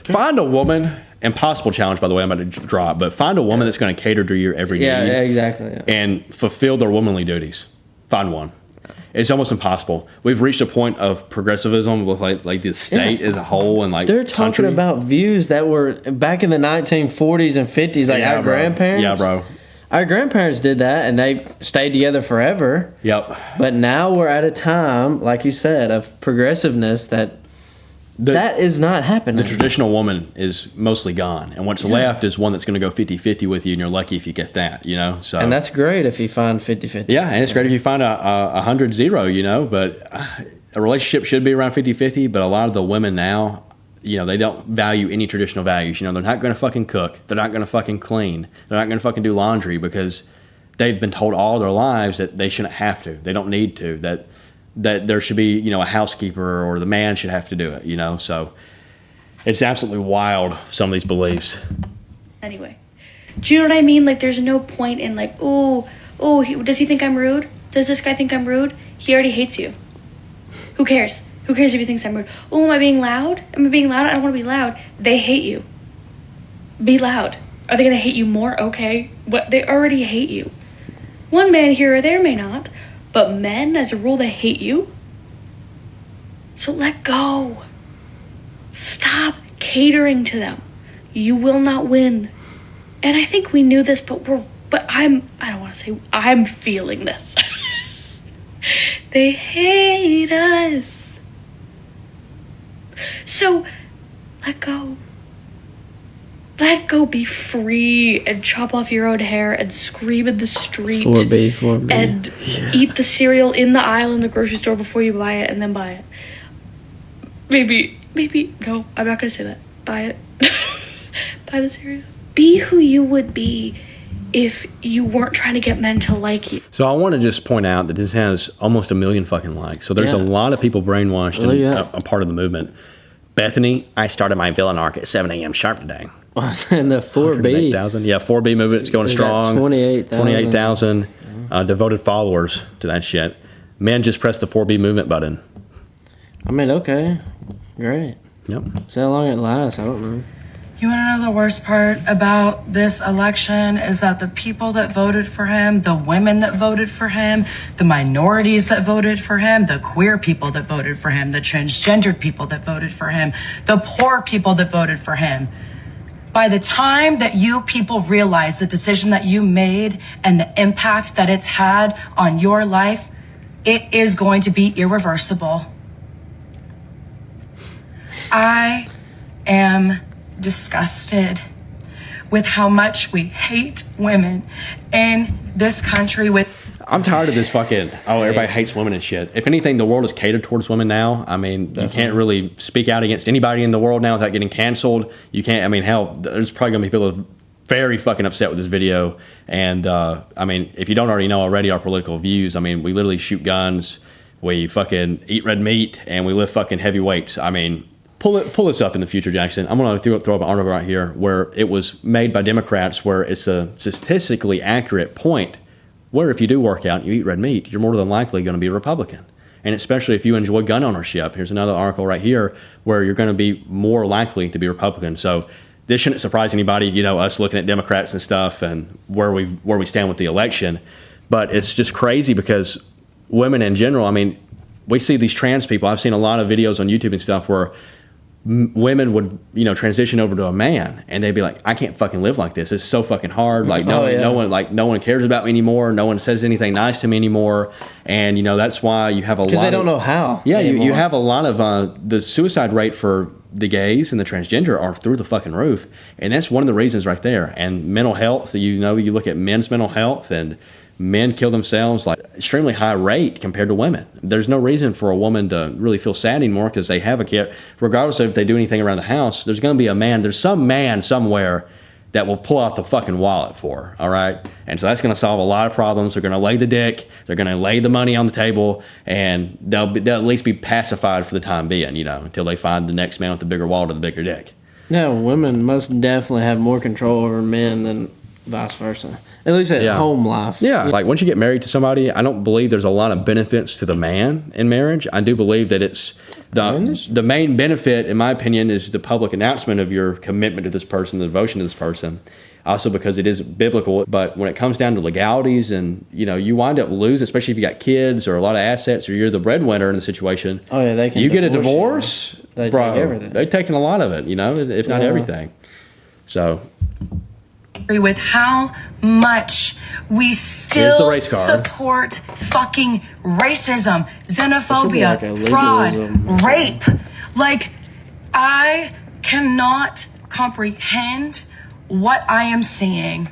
Find a woman, impossible challenge, by the way, I'm about to drop, but find a woman that's going to cater to your every need. Yeah, exactly. Yeah. And fulfill their womanly duties. Find one. It's almost impossible. We've reached a point of progressivism with like the state as a whole, and like they're talking about views that were back in the 1940s and 50s, like our grandparents. Yeah, bro. Our grandparents did that, and they stayed together forever. Yep. But now we're at a time, like you said, of progressiveness that is not happening. The traditional woman is mostly gone, and what's left is one that's going to go 50-50 with you, and you're lucky if you get that, you know. So, and that's great if you find 50-50. Yeah, and it's great if you find a 100-0, you know. But a relationship should be around 50-50. But a lot of the women now, you know, they don't value any traditional values. You know, they're not going to fucking cook. They're not going to fucking clean. They're not going to fucking do laundry because they've been told all their lives that they shouldn't have to. They don't need to. That there should be, you know, a housekeeper or the man should have to do it, you know. So it's absolutely wild, some of these beliefs. Anyway, do you know what I mean? Like, there's no point in like, does he think I'm rude? Does this guy think I'm rude? He already hates you. Who cares? Who cares if he thinks I'm rude? Oh, am I being loud? Am I being loud? I don't want to be loud. They hate you. Be loud. Are they going to hate you more? Okay. What? They already hate you. One man here or there may not. But men, as a rule, they hate you. So let go. Stop catering to them. You will not win. And I think we knew this, but I don't want to say, I'm feeling this. They hate us. So let go. Let go, be free, and chop off your own hair and scream in the street. 4B. And eat the cereal in the aisle in the grocery store before you buy it, and then buy it. Maybe, no, I'm not going to say that. Buy it. Buy the cereal. be who you would be if you weren't trying to get men to like you. So I want to just point out that this has almost 1 million fucking likes. So there's a lot of people brainwashed and a part of the movement. Bethany, I started my villain arc at 7 a.m. sharp today. And the 4B. 8,000. Yeah, 4B movement is going strong. 28,000 devoted followers to that shit. Men just press the 4B movement button. I mean, okay. Great. Yep. See how long it lasts. I don't know. You want to know the worst part about this election is that the people that voted for him, the women that voted for him, the minorities that voted for him, the queer people that voted for him, the transgendered people that voted for him, the poor people that voted for him. By the time that you people realize the decision that you made and the impact that it's had on your life, it is going to be irreversible. I am disgusted with how much we hate women in this country. I'm tired of this fucking, everybody hates women and shit. If anything, the world is catered towards women now. I mean, you can't really speak out against anybody in the world now without getting canceled. You can't, I mean, hell, there's probably going to be people that are very fucking upset with this video. And, I mean, if you don't already know already our political views, I mean, we literally shoot guns, we fucking eat red meat, and we lift fucking heavy weights. I mean, pull this up in the future, Jackson. I'm going to throw up an article right here where it was made by Democrats where it's a statistically accurate point where if you do work out and you eat red meat, you're more than likely going to be a Republican. And especially if you enjoy gun ownership. Here's another article right here where you're going to be more likely to be Republican. So this shouldn't surprise anybody, you know, us looking at Democrats and stuff and where we stand with the election. But it's just crazy because women in general, I mean, we see these trans people. I've seen a lot of videos on YouTube and stuff where women would, you know, transition over to a man and they'd be like, I can't fucking live like this. It's so fucking hard. Like no one cares about me anymore. No one says anything nice to me anymore. And you know, that's why you have a lot because they don't know how. Yeah, you have a lot of the suicide rate for the gays and the transgender are through the fucking roof. And that's one of the reasons right there. And mental health, you know, you look at men's mental health and men kill themselves like extremely high rate compared to women. There's no reason for a woman to really feel sad anymore because they have a kid. Regardless of if they do anything around the house, there's going to be a man. There's some man somewhere that will pull out the fucking wallet for her, all right? And so that's going to solve a lot of problems. They're going to lay the dick. They're going to lay the money on the table, and they'll at least be pacified for the time being, you know, until they find the next man with the bigger wallet or the bigger dick. Yeah, women most definitely have more control over men than vice versa. At least at home life. Yeah. Like once you get married to somebody, I don't believe there's a lot of benefits to the man in marriage. I do believe that it's the main benefit, in my opinion, is the public announcement of your commitment to this person, the devotion to this person. Also because it is biblical. But when it comes down to legalities and, you know, you wind up losing, especially if you got kids or a lot of assets or you're the breadwinner in the situation. Oh, yeah, they can. You get a divorce, they take everything. They're taking a lot of it, you know, if not everything. So with how much we still support fucking racism, xenophobia, fraud, rape. Like, I cannot comprehend what I am seeing.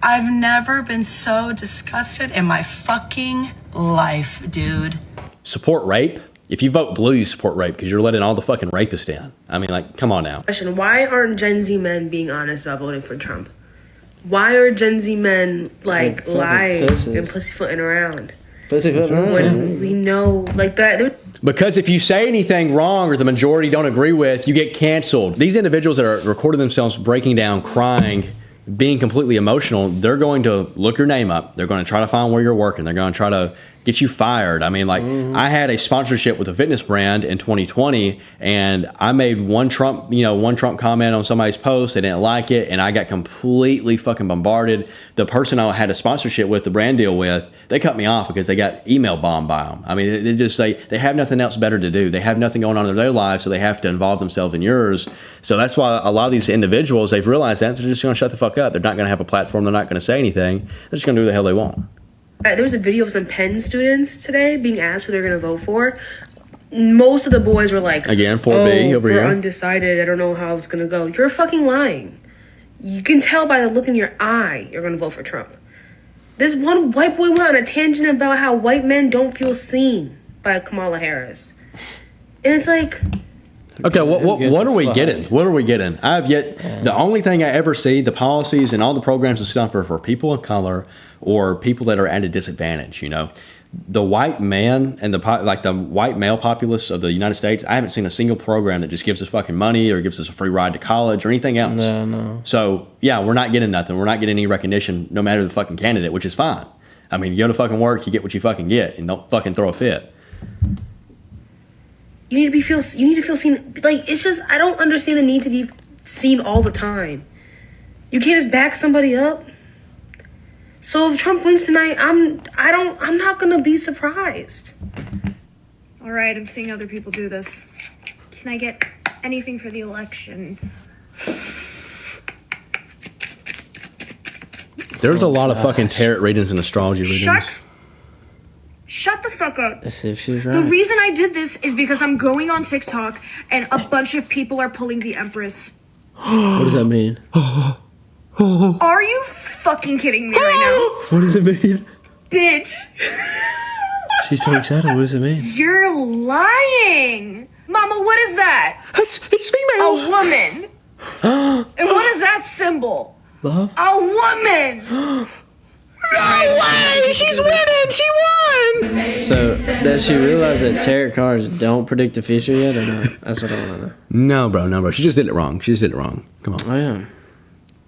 I've never been so disgusted in my fucking life, dude. Support rape? If you vote blue, you support rape because you're letting all the fucking rapists in. I mean, like, come on now. Question: why aren't Gen Z men being honest about voting for Trump? Why are Gen Z men like lying and pussyfooting around? When we know like that. Because if you say anything wrong or the majority don't agree with, you get canceled. These individuals that are recording themselves breaking down, crying, being completely emotional, they're going to look your name up. They're going to try to find where you're working. They're going to try to get you fired. I mean, like, I had a sponsorship with a fitness brand in 2020, and I made one Trump comment on somebody's post. They didn't like it, and I got completely fucking bombarded. The person I had a sponsorship with, the brand deal with, they cut me off because they got email bombed by them. I mean, they just say they have nothing else better to do. They have nothing going on in their lives, so they have to involve themselves in yours. So that's why a lot of these individuals, they've realized that they're just going to shut the fuck up. They're not going to have a platform. They're not going to say anything. They're just going to do the hell they want. There was a video of some Penn students today being asked who they're going to vote for. Most of the boys were like, again, 4B over here. We're undecided. I don't know how it's going to go. You're fucking lying. You can tell by the look in your eye you're going to vote for Trump. This one white boy went on a tangent about how white men don't feel seen by Kamala Harris. And it's like, Okay, what gives are a we fuck? getting? What are we getting? I've yet the only thing I ever see the policies and all the programs and stuff are for people of color or people that are at a disadvantage. You know, the white man and the white male populace of the United States. I haven't seen a single program that just gives us fucking money or gives us a free ride to college or anything else. No. So yeah, we're not getting nothing. We're not getting any recognition, no matter the fucking candidate, which is fine. I mean, you go to fucking work, you get what you fucking get, and don't fucking throw a fit. You need to feel seen. Like, it's just, I don't understand the need to be seen all the time. You can't just back somebody up. So if Trump wins tonight, I'm not gonna be surprised. All right, I'm seeing other people do this. Can I get anything for the election? There's a lot of fucking tarot readings and astrology readings. Shut the fuck up. Let's see if she's The right. reason I did this is because I'm going on TikTok and a bunch of people are pulling the Empress. What does that mean? Are you fucking kidding me right What does it mean? now? Bitch, She's so excited. What does it mean? you're lying. Mama, what is that? It's female. A woman. And what is that symbol? Love? A woman. No way! She's winning! She won! So, does she realize that tarot cards don't predict the future yet or not? That's what I want to know. No, bro. She just did it wrong. Come on. Oh, yeah.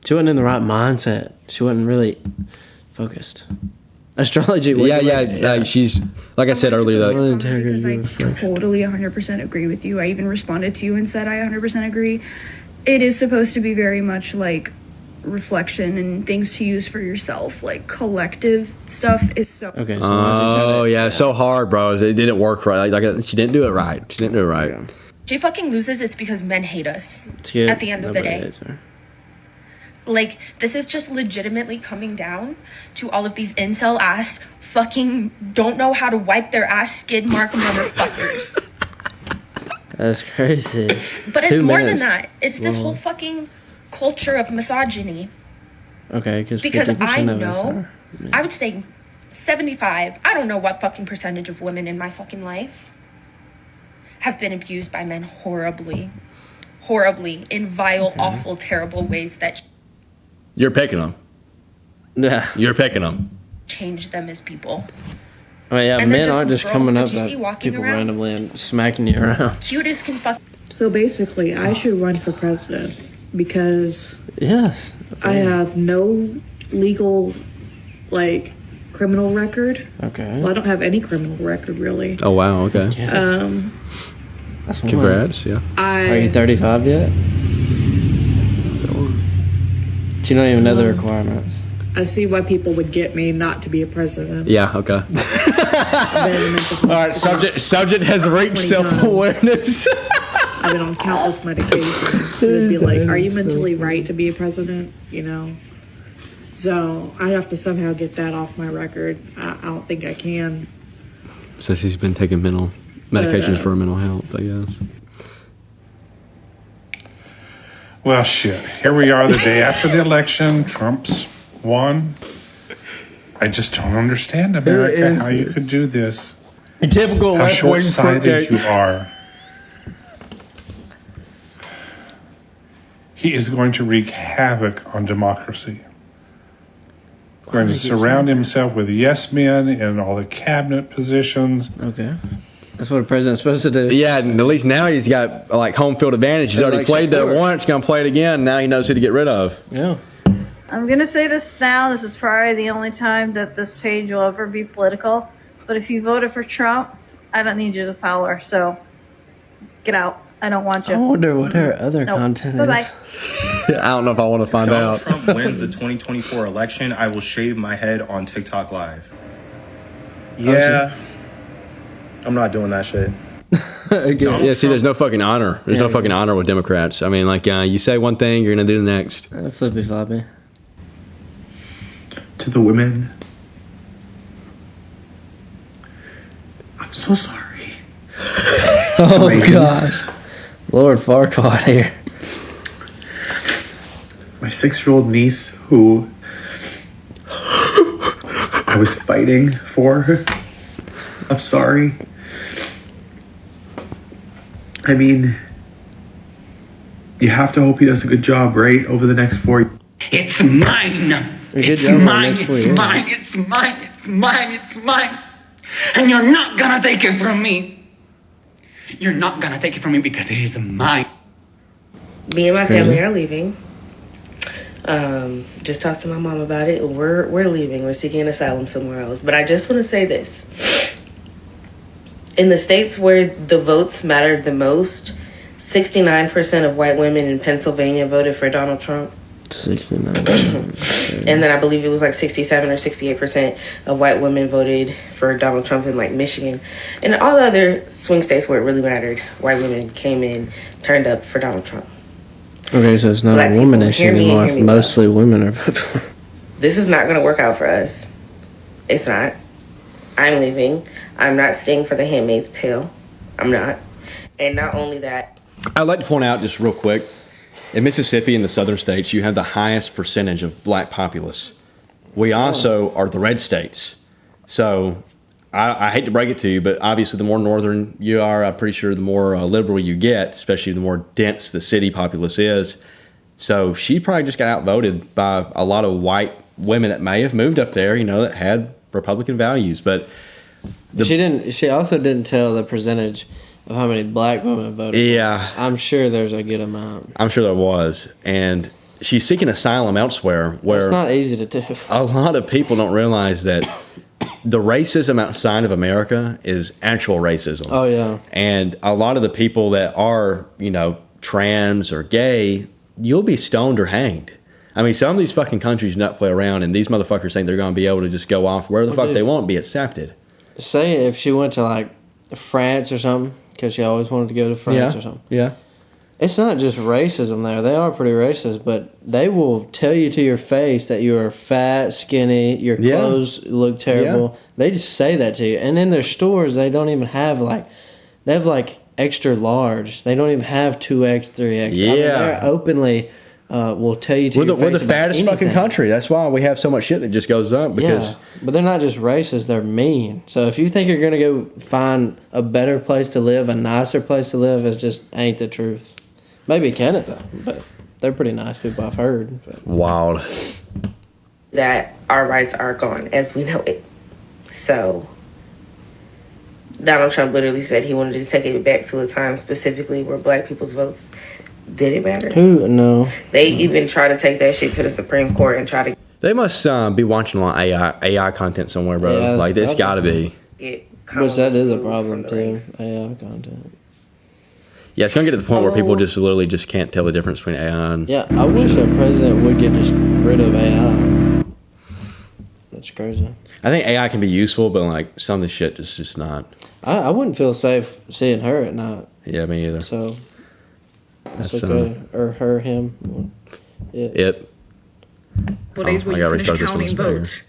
She wasn't in the right mindset. She wasn't really focused. Astrology. Yeah. She's, like I said earlier, though. Because I totally 100% agree with you. I even responded to you and said I 100% agree. It is supposed to be very much like reflection and things to use for yourself. Like collective stuff is so okay. So so hard, bro. It didn't work right. Like she didn't do it right. She fucking loses, it's because men hate us Yeah, at the end of the nobody day. hates her. Like, this is just legitimately coming down to all of these incel ass fucking don't know how to wipe their ass skid mark motherfuckers. That's crazy. But it's 2 more minutes. than that. It's this Whoa. whole fucking culture of misogyny. Okay, Because 50% I of us know, are. I would say 75, I don't know what fucking percentage of women in my fucking life have been abused by men horribly, in vile, awful, terrible ways that You're picking them. Yeah. You're picking them. change them as people. I mean, yeah, And they're men just aren't just girls coming that up you at see walking people around. randomly and smacking you around. Cutest can fuck. So basically, I should run for president because Yes. I have no legal, criminal record. Okay. Well, I don't have any criminal record really. Oh wow. Okay. That's Congrats. Yeah. Are you 35 yet? Do you don't even know the requirements? I see why people would get me not to be a president. Yeah. Okay. All right. Subject has reached self-awareness. I've been on countless medications. It would be like, are you mentally right to be a president? You know? So I have to somehow get that off my record. I don't think I can. So she's been taking mental medications for her mental health, I guess. Well, shit. Here we are the day after the election. Trump's won. I just don't understand, America, how you could do this. A typical How left-wing short-sighted fruitcake. you are. He is going to wreak havoc on democracy. Going to surround himself with yes men in all the cabinet positions. Okay. That's what a president's supposed to do. Yeah, and at least now he's got home field advantage. He's already played that once, gonna play it again. Now he knows who to get rid of. Yeah. I'm gonna say this now. This is probably the only time that this page will ever be political. But if you voted for Trump, I don't need you to follow her. So get out. I don't want you. I wonder what her other Nope. content Bye-bye. is. I don't know if I want to find Donald out. Trump wins the 2024 election, I will shave my head on TikTok Live. Yeah. I'm not doing that shit. Yeah, see, there's no fucking honor. There's no fucking honor with Democrats. I mean, you say one thing, you're gonna do the next. Flippy floppy. To the women, I'm so sorry. Oh Ladies, gosh. Lord Farquaad here. My 6-year-old niece, who I was fighting for, I'm sorry. I mean, You have to hope he does a good job, right? Over the next 4 years. It's mine. It's mine. It's mine. It's mine. It's mine. It's mine. And you're not gonna take it from me. You're not gonna take it from me because it is mine. Me and my family are leaving. Just talked to my mom about it. We're leaving. We're seeking an asylum somewhere else. But I just want to say this. In the states where the votes mattered the most, 69% of white women in Pennsylvania voted for Donald Trump. 69. And then I believe it was like 67 or 68% of white women voted for Donald Trump in like Michigan. And all the other swing states where it really mattered, white women came in, turned up for Donald Trump. Okay, so it's not Black a woman people, issue hear me and anymore. hear If me mostly women are voting for. This is not going to work out for us. It's not. I'm leaving. I'm not staying for the Handmaid's Tale. I'm not. And not only that. I'd like to point out just real quick, in Mississippi and the southern states, you have the highest percentage of black populace. We also are the red states. So I hate to break it to you, but obviously the more northern you are, I'm pretty sure the more liberal you get, especially the more dense the city populace is. So she probably just got outvoted by a lot of white women that may have moved up there, that had Republican values. But she also didn't tell the percentage of how many black women voted. Yeah. I'm sure there's a good amount. I'm sure there was. And she's seeking asylum elsewhere where it's not easy to do. A lot of people don't realize that the racism outside of America is actual racism. Oh, yeah. And a lot of the people that are, trans or gay, you'll be stoned or hanged. I mean, some of these fucking countries not play around, and these motherfuckers think they're going to be able to just go off where the fuck they want and be accepted. Say if she went to, like, France or something, because she always wanted to go to France or something. Yeah. It's not just racism there. They are pretty racist, but they will tell you to your face that you are fat, skinny, your clothes look terrible. Yeah. They just say that to you. And in their stores, they don't even have, they have, extra large. They don't even have 2X, 3X. Yeah. I mean, they're openly will tell you to your face we're the fattest fucking country. That's why we have so much shit that just goes up. Because but they're not just racist, they're mean. So if you think you're going to go find a better place to live, a nicer place to live, it just ain't the truth. Maybe Canada, but they're pretty nice people, I've heard. But. Wild. That our rights are gone as we know it. So Donald Trump literally said he wanted to take it back to a time specifically where black people's votes didn't matter. Who? No. They even try to take that shit to the Supreme Court and try to. They must be watching a lot of AI content somewhere, bro. Yeah, it's got to be. Which that is a problem too. AI content. Yeah, it's gonna get to the point where people just literally just can't tell the difference between AI and. Yeah, I wish a president would get just rid of AI. That's crazy. I think AI can be useful, but some of the shit is just not. I wouldn't feel safe seeing her at night. Yeah, me either. So. That's okay. Or her, him. It. Couple days where you finish counting votes.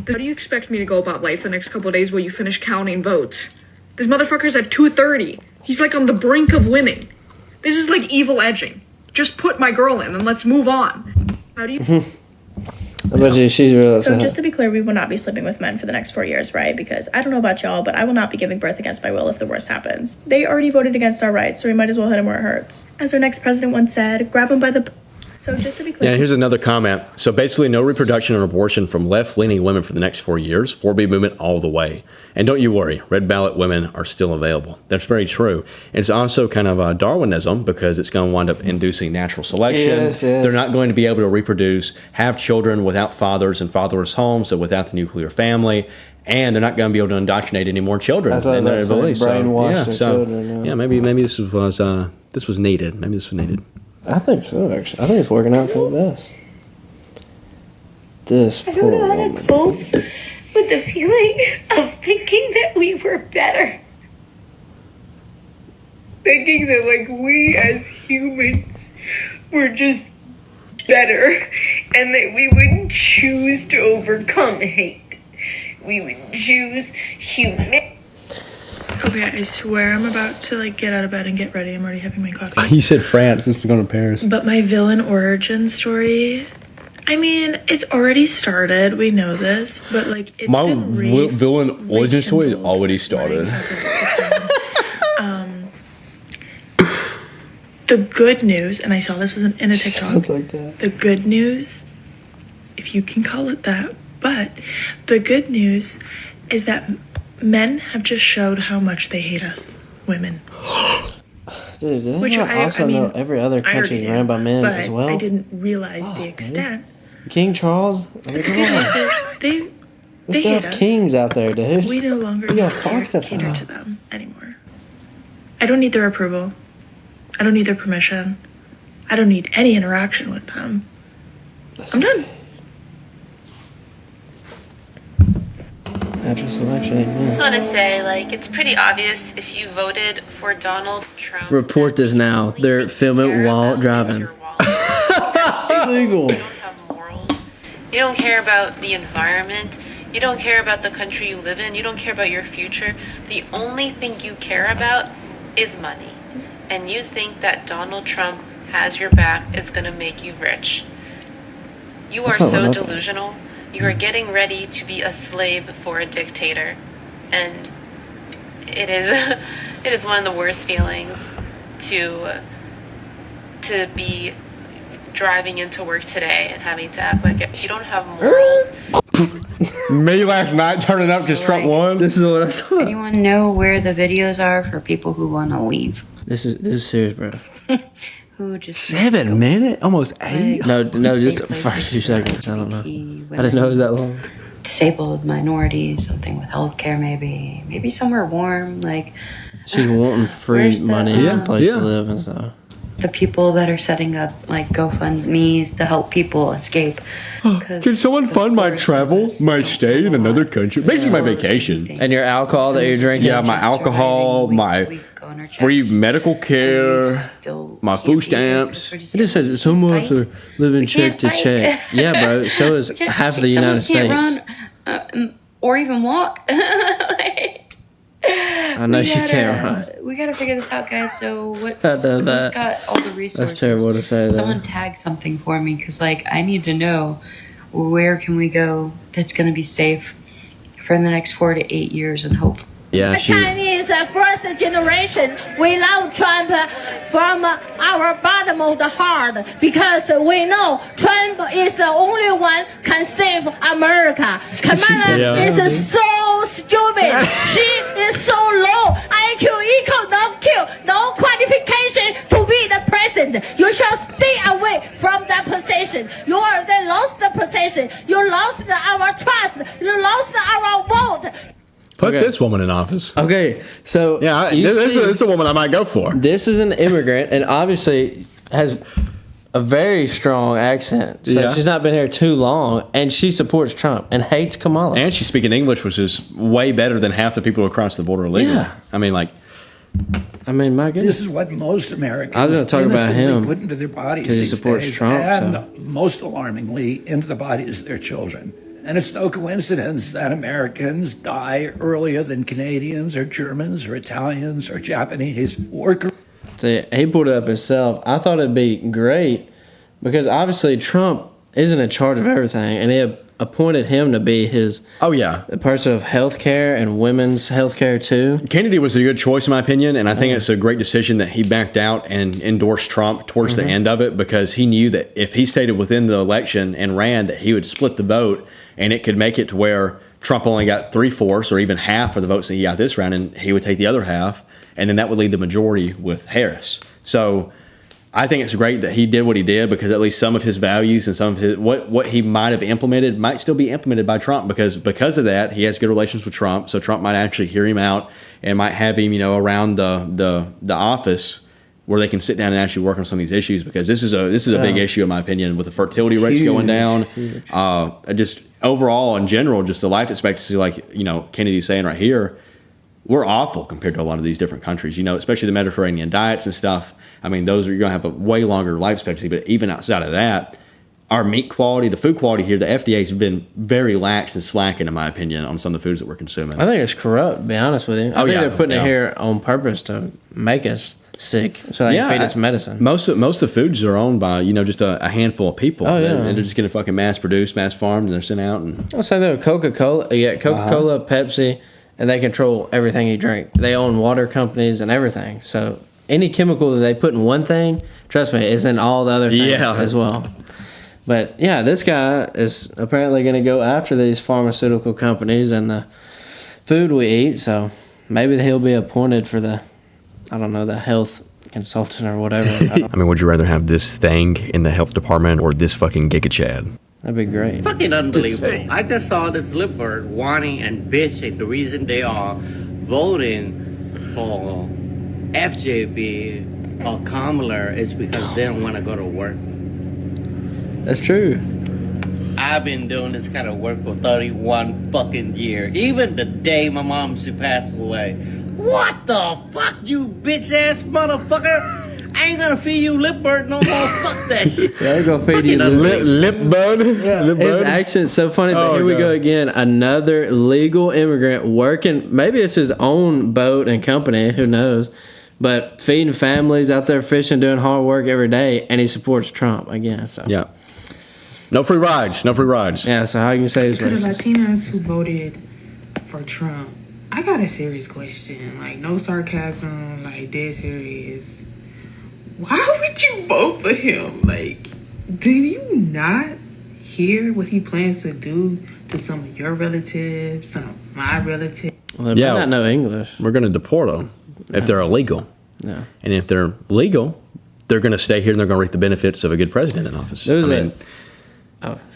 How do you expect me to go about life the next couple of days where you finish counting votes? This motherfucker's at 230. He's on the brink of winning. This is evil edging. Just put my girl in and let's move on. How do you... She's real. So just to be clear, we will not be sleeping with men for the next 4 years, right? Because I don't know about y'all, but I will not be giving birth against my will if the worst happens. They already voted against our rights, so we might as well hit them where it hurts. As our next president once said, grab them by the... So just to be clear... Yeah, here's another comment. So basically no reproduction or abortion from left-leaning women for the next 4 years. 4B movement all the way. And don't you worry, red ballot women are still available. That's very true. It's also kind of Darwinism because it's going to wind up inducing natural selection. Yes. They're not going to be able to reproduce, have children without fathers in fatherless homes, so without the nuclear family. And they're not going to be able to indoctrinate any more children in their beliefs. Brainwash their children. Yeah, maybe this was needed. Maybe this was needed. I think so, actually. I think it's working out for the best. This I poor don't know how woman. to cope with the feeling of thinking that we were better. Thinking that, we as humans were just better and that we would choose to overcome hate. We would choose human. Okay, I swear I'm about to get out of bed and get ready. I'm already having my coffee. You said France. This was going to Paris. But my villain origin story, I mean, it's already started. We know this, but it's my been villain origin story is already started. The good news, and I saw this in a TikTok. Sounds like that. The good news, if you can call it that, but the good news is that men have just showed how much they hate us, women. Dude, do they Which not also I mean, know every other I country already is ran by men but as well? I didn't realize the extent. King Charles? I mean, come on. They We still hate have us. kings out there, dude. We no longer What are y'all cater talking about? to them anymore. I don't need their approval. I don't need their permission. I don't need any interaction with them. I'm done. Natural selection, I just amen. want to say, like, it's pretty obvious if you voted for Donald Trump. Report this now. They're filming while driving. Illegal. You don't care about the environment. You don't care about the country you live in. You don't care about your future. The only thing you care about is money. And you think that Donald Trump has your back is going to make you rich. You are so delusional. You are getting ready to be a slave for a dictator. And it is one of the worst feelings to be driving into work today and having to act like if you don't have morals. Me last night turning up because Trump won. This is what I saw. Anyone know where the videos are for people who want to leave? This is serious, bro. Who just 7 minutes? Almost 8? No, just the first few seconds. I don't know. I didn't know it was that long. disabled minorities, something with healthcare, maybe somewhere warm, like. She's wanting free money and a place to live and stuff. The people that are setting up like GoFundMe's to help people escape. Can someone fund my travel, my stay in another country? Basically, my vacation. And your alcohol that you're drinking? Yeah, my alcohol, my free medical care, my food stamps. It just says it's someone for living check to check. Yeah, bro. So is half of the United States. Run, or even walk. I know you can't run. We gotta figure this out, guys. So what? I know that. Who's got all the resources? That's terrible to say. Someone tag something for me, because like I need to know where can we go that's gonna be safe for the next 4 to 8 years and hope. Yeah, Chinese first generation, we love Trump from our bottom of the heart because we know Trump is the only one can save America. Kamala is so stupid. She is so low. IQ equal no Q, no qualification to be the president. You shall stay away from that position. You are then lost the position. You lost our trust. You lost our vote. Put this woman in office. Okay, so yeah, this is a woman I might go for. This is an immigrant, and obviously has a very strong accent. So she's not been here too long, and she supports Trump and hates Kamala. And she's speaking English, which is way better than half the people across the border illegally. Yeah. I mean, like. My goodness. This is what most Americans I was going to talk about him put into their bodies because he these supports days, Trump. and most alarmingly, into the bodies of their children. And it's no coincidence that Americans die earlier than Canadians or Germans or Italians or Japanese or Koreans. See, he pulled it up himself. I thought it'd be great because obviously Trump isn't in charge of everything, and he appointed him to be his the person of healthcare and women's healthcare too. Kennedy was a good choice in my opinion, and I think it's a great decision that he backed out and endorsed Trump towards the end of it, because he knew that if he stayed within the election and ran, that he would split the vote and it could make it to where Trump only got 3/4 or even half of the votes that he got this round, and he would take the other half, and then that would leave the majority with Harris. So I think it's great that he did what he did, because at least some of his values and some of his what he might have implemented might still be implemented by Trump, because of that he has good relations with Trump. So Trump might actually hear him out and might have him, around the office where they can sit down and actually work on some of these issues, because this is a big issue in my opinion, with the fertility rates going down. Just overall in general, just the life expectancy, like Kennedy's saying right here, we're awful compared to a lot of these different countries, especially the Mediterranean diets and stuff. I mean, you're going to have a way longer life expectancy, but even outside of that, our meat quality, the food quality here, the FDA has been very lax and slacking, in my opinion, on some of the foods that we're consuming. I think it's corrupt, to be honest with you. I think they're putting it here on purpose to make us sick so they can feed us medicine. Most of the foods are owned by, just a handful of people. Oh, yeah. And they're just getting fucking mass produced, mass farmed, and they're sent out. And I'll say though, Coca-Cola, Pepsi, and they control everything you drink. They own water companies and everything. So any chemical that they put in one thing, trust me, is in all the other things as well. But yeah, this guy is apparently going to go after these pharmaceutical companies and the food we eat. So maybe he'll be appointed for the health consultant or whatever. I mean, would you rather have this thing in the health department or this fucking Giga Chad? That'd be great. Fucking unbelievable. I just saw this libert whining and bitching. The reason they are voting for FJB or Kamala is because they don't want to go to work. That's true. I've been doing this kind of work for 31 fucking years. Even the day my mom, she passed away. What the fuck, you bitch ass motherfucker? I ain't gonna feed you lip bird no more. Fuck that shit. Yeah, I'm gonna feed you lip bud. Yeah, his accent's so funny, but here we go again. Another legal immigrant working, maybe it's his own boat and company, who knows, but feeding families out there fishing, doing hard work every day, and he supports Trump again. So yeah. No free rides. No free rides. Yeah, so how you can say he's To the racist? Latinas who voted for Trump, I got a serious question. Like, no sarcasm, like, dead serious. Why would you vote for him? Like, did you not hear what he plans to do to some of your relatives, some of my relatives? Well, they might not know English. We're going to deport them if they're illegal. Yeah. And if they're legal, they're going to stay here and they're going to reap the benefits of a good president in office.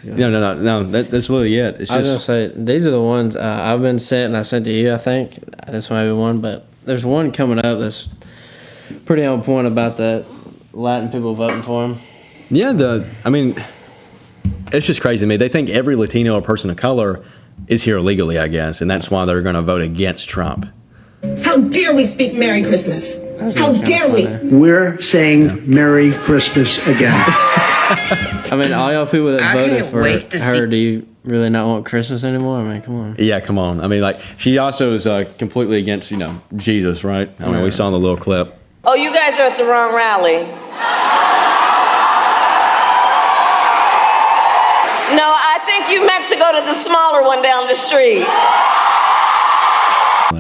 No. That's literally it. It's I was just gonna say these are the ones I've been sent, and I sent to you. I think this might be one, but there's one coming up that's pretty on point about the Latin people voting for him. Yeah, it's just crazy to me. They think every Latino or person of color is here illegally, I guess, and that's why they're going to vote against Trump. How dare we speak Merry Christmas? How dare we? We're saying Merry Christmas again. I mean, all y'all people that I voted can't for wait to her, do you really not want Christmas anymore? I mean, come on. Yeah, come on. I mean, like, she also is completely against, Jesus, right? I mean, we saw in the little clip. Oh, you guys are at the wrong rally. No, I think you meant to go to the smaller one down the street.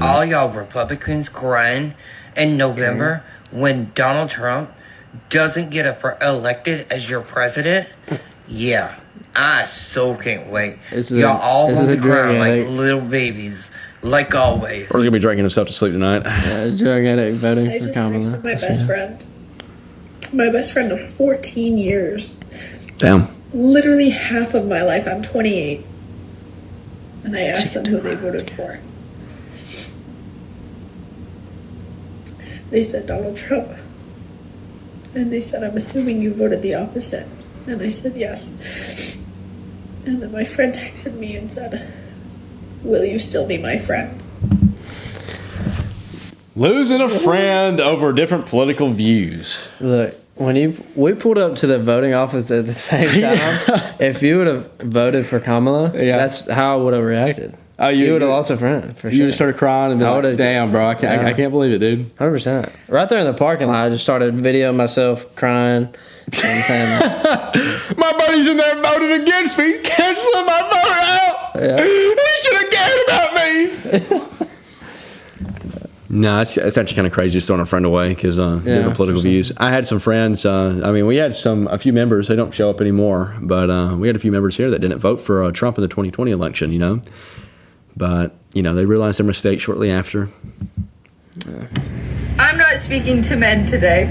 All y'all Republicans crying in November when Donald Trump doesn't get elected as your president. Yeah, I so can't wait. Y'all all gonna be crying like little babies, like always. Or he's going to be drinking himself to sleep tonight. Yeah, drug addict voting I for just Kamala. texted my best friend of 14 years. Damn. Literally half of my life. I'm 28. And I asked them who they voted for. They said Donald Trump. And they said, I'm assuming you voted the opposite. And I said, yes. And then my friend texted me and said, will you still be my friend? Losing a friend over different political views. Look, we pulled up to the voting office at the same time, if you would have voted for Kamala, that's how I would have reacted. Oh, you would have lost a friend, for sure. You would have started crying and been like, damn, bro, I can't believe it, dude. 100%. Right there in the parking lot, I just started videoing myself crying and saying, my buddy's in there voting against me. He's canceling my vote out. Yeah. He should have cared about me. No, it's actually kind of crazy just throwing a friend away because different political views. I had some friends. We had a few members. They don't show up anymore, but we had a few members here that didn't vote for Trump in the 2020 election. But they realized their mistake shortly after. I'm not speaking to men today.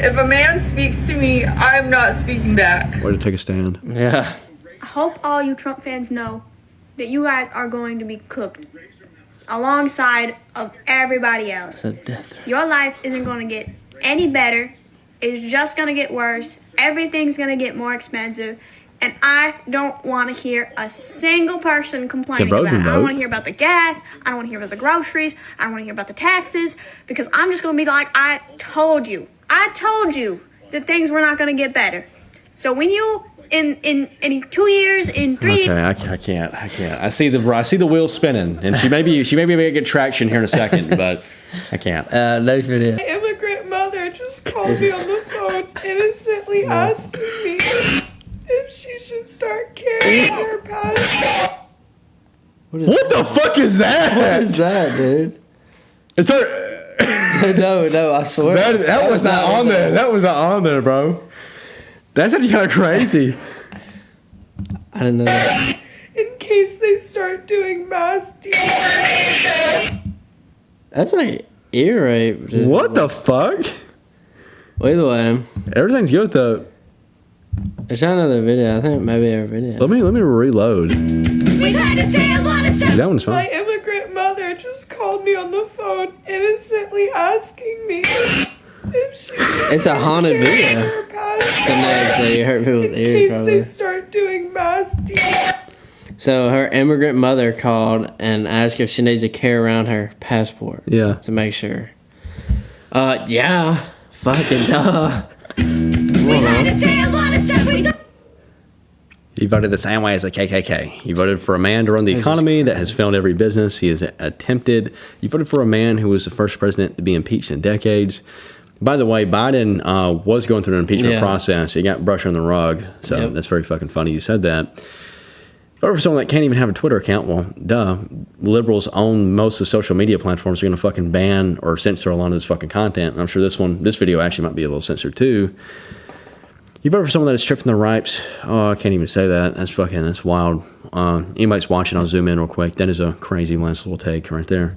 If a man speaks to me, I'm not speaking back. Way to take a stand. Yeah. I hope all you Trump fans know that you guys are going to be cooked alongside of everybody else. It's a death. Your life isn't going to get any better. It's just going to get worse. Everything's going to get more expensive. And I don't want to hear a single person complaining about it. I don't want to hear about the gas. I don't want to hear about the groceries. I don't want to hear about the taxes. Because I'm just going to be like, I told you that things were not going to get better. So when you in 2 years, in 3 years. Okay, I can't. I see the wheels spinning, and she may be able to get traction here in a second, but I can't. No video. My immigrant mother just called me on the phone innocently asking me if she should start carrying her passport. What the fuck is that? What is that, dude? Is No, I swear. That was not on there. That was not on there, bro. That's actually kind of crazy. I didn't know that. In case they start doing mass deportations. That's like ear rape. Dude. What the fuck? Wait the way. Everything's good though. Let's try another video. I think maybe our video. Let me reload. We had to say a lot of stuff. That one's My fine. immigrant mother just called me on the phone, innocently asking me if she. It's a haunted video. So next, so you hurt people's In ears case probably. they start doing mass deportations. So her immigrant mother called and asked if she needs to carry around her passport. Yeah. To make sure. Yeah. Fucking duh. We had to say a lot of stuff. We don't. He voted the same way as the KKK. He voted for a man to run the economy that has failed every business he has attempted. He voted for a man who was the first president to be impeached in decades. By the way, Biden was going through an impeachment process. He got brushed on the rug. So that's very fucking funny you said that. Voted for someone that can't even have a Twitter account. Well, duh. Liberals own most of the social media platforms. They're going to fucking ban or censor a lot of this fucking content. And I'm sure this video actually might be a little censored too. You voted for someone that is stripping their rights. Oh, I can't even say that. That's wild. Anybody's watching, I'll zoom in real quick. That is a crazy last little take right there.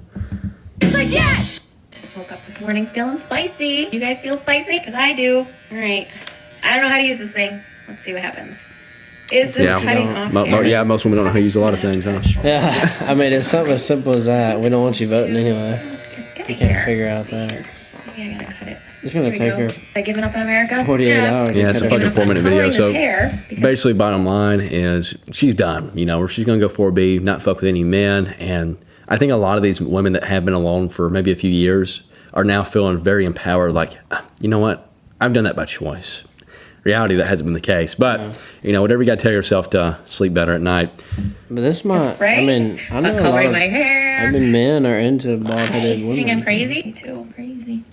It's like, yes! Just woke up this morning feeling spicy. You guys feel spicy? Because I do. All right. I don't know how to use this thing. Let's see what happens. Is this cutting off? Most women don't know how to use a lot of things, huh? Yeah, I mean, it's something as simple as that. We don't want you voting anyway. You can't figure out that. Maybe I gotta cut it. It's going to take her Have I given up on America? 48 hours. Yeah, it's a fucking 4-minute video. So hair basically, bottom line is she's done. You know, she's going to go 4B, not fuck with any men. And I think a lot of these women that have been alone for maybe a few years are now feeling very empowered. Like, you know what? I've done that by choice. Reality, that hasn't been the case. But, you know, whatever you got to tell yourself to sleep better at night. But this might, I mean, I know a lot coloring of, my hair. I mean, men are into bald-headed You women. think I'm crazy? Me too. I'm crazy.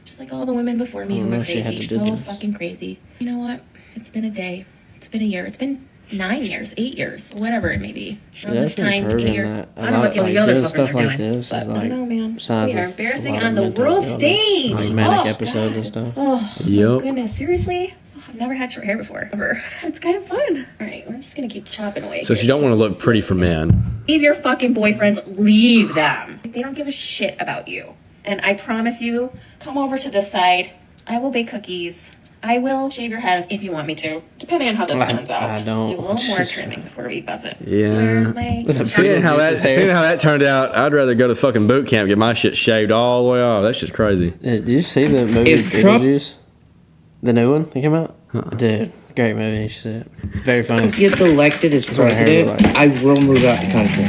Just like all the women before me who were crazy. So fucking crazy. You know what? It's been a day. It's been a year. It's been 9 years, 8 years, whatever it may be. From this time to here. I don't know what the other fuckers stuff are like doing. this But is I like don't know, man. signs We are of embarrassing a lot on of the mental world illness, stage. like manic Oh, episodes and God. stuff. Oh, Yep. goodness. Seriously? Oh, I've never had short hair before. Ever. It's kind of fun. All right, we're just going to keep chopping away. So if you don't want to look pretty for men, Leave your fucking boyfriends. Leave them. They don't give a shit about you. And I promise you, come over to this side. I will bake cookies. I will shave your head if you want me to, depending on how this turns out. I don't. Do a little more trimming before we buzz it. yeah. my- Seeing how that turned out, I'd rather go to fucking boot camp, get my shit shaved all the way off. That's just crazy. Did you see the movie Beetlejuice? The new one that came out? Dude, great movie. You should see it. Very funny. If gets elected as That's what I heard president, I will move out the country.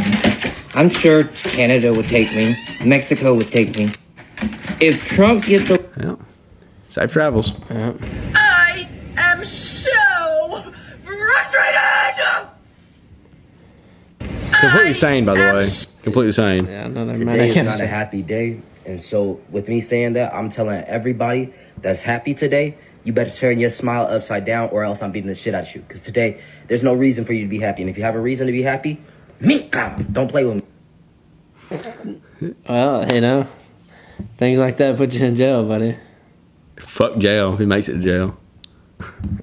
I'm sure Canada would take me. Mexico would take me. If Trump gets the... Yeah. Safe travels. Yeah. I am so frustrated! Completely sane, by the way. Completely sane. Yeah, another Today manic is not a episode. happy day, and so with me saying that, I'm telling everybody that's happy today, you better turn your smile upside down, or else I'm beating the shit out of you. Because today, there's no reason for you to be happy, and if you have a reason to be happy, don't play with me. Well, you know, things like that put you in jail, buddy. Fuck jail. Who makes it to jail?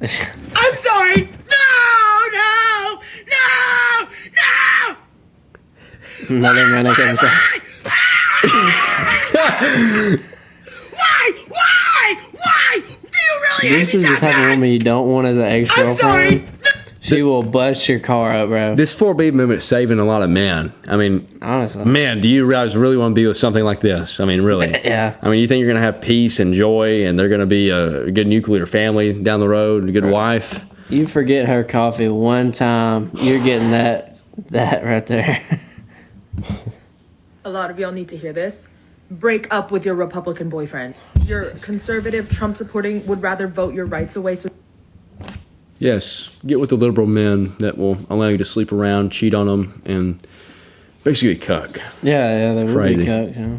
I'm sorry! No! Another manic episode. Why? Do you really This is the type of woman you don't want as an ex-girlfriend. She will bust your car up, bro. This 4B movement is saving a lot of men. I mean, honestly, man, do you guys really want to be with something like this? I mean, really? Yeah. I mean, you think you're going to have peace and joy, and they're going to be a good nuclear family down the road, a good wife? You forget her coffee one time, you're getting that right there. A lot of y'all need to hear this. Break up with your Republican boyfriend. Your conservative, Trump supporting would rather vote your rights away. So Yes, get with the liberal men that will allow you to sleep around, cheat on them, and basically cuck. Yeah, they will Crazy. be cucked, you know.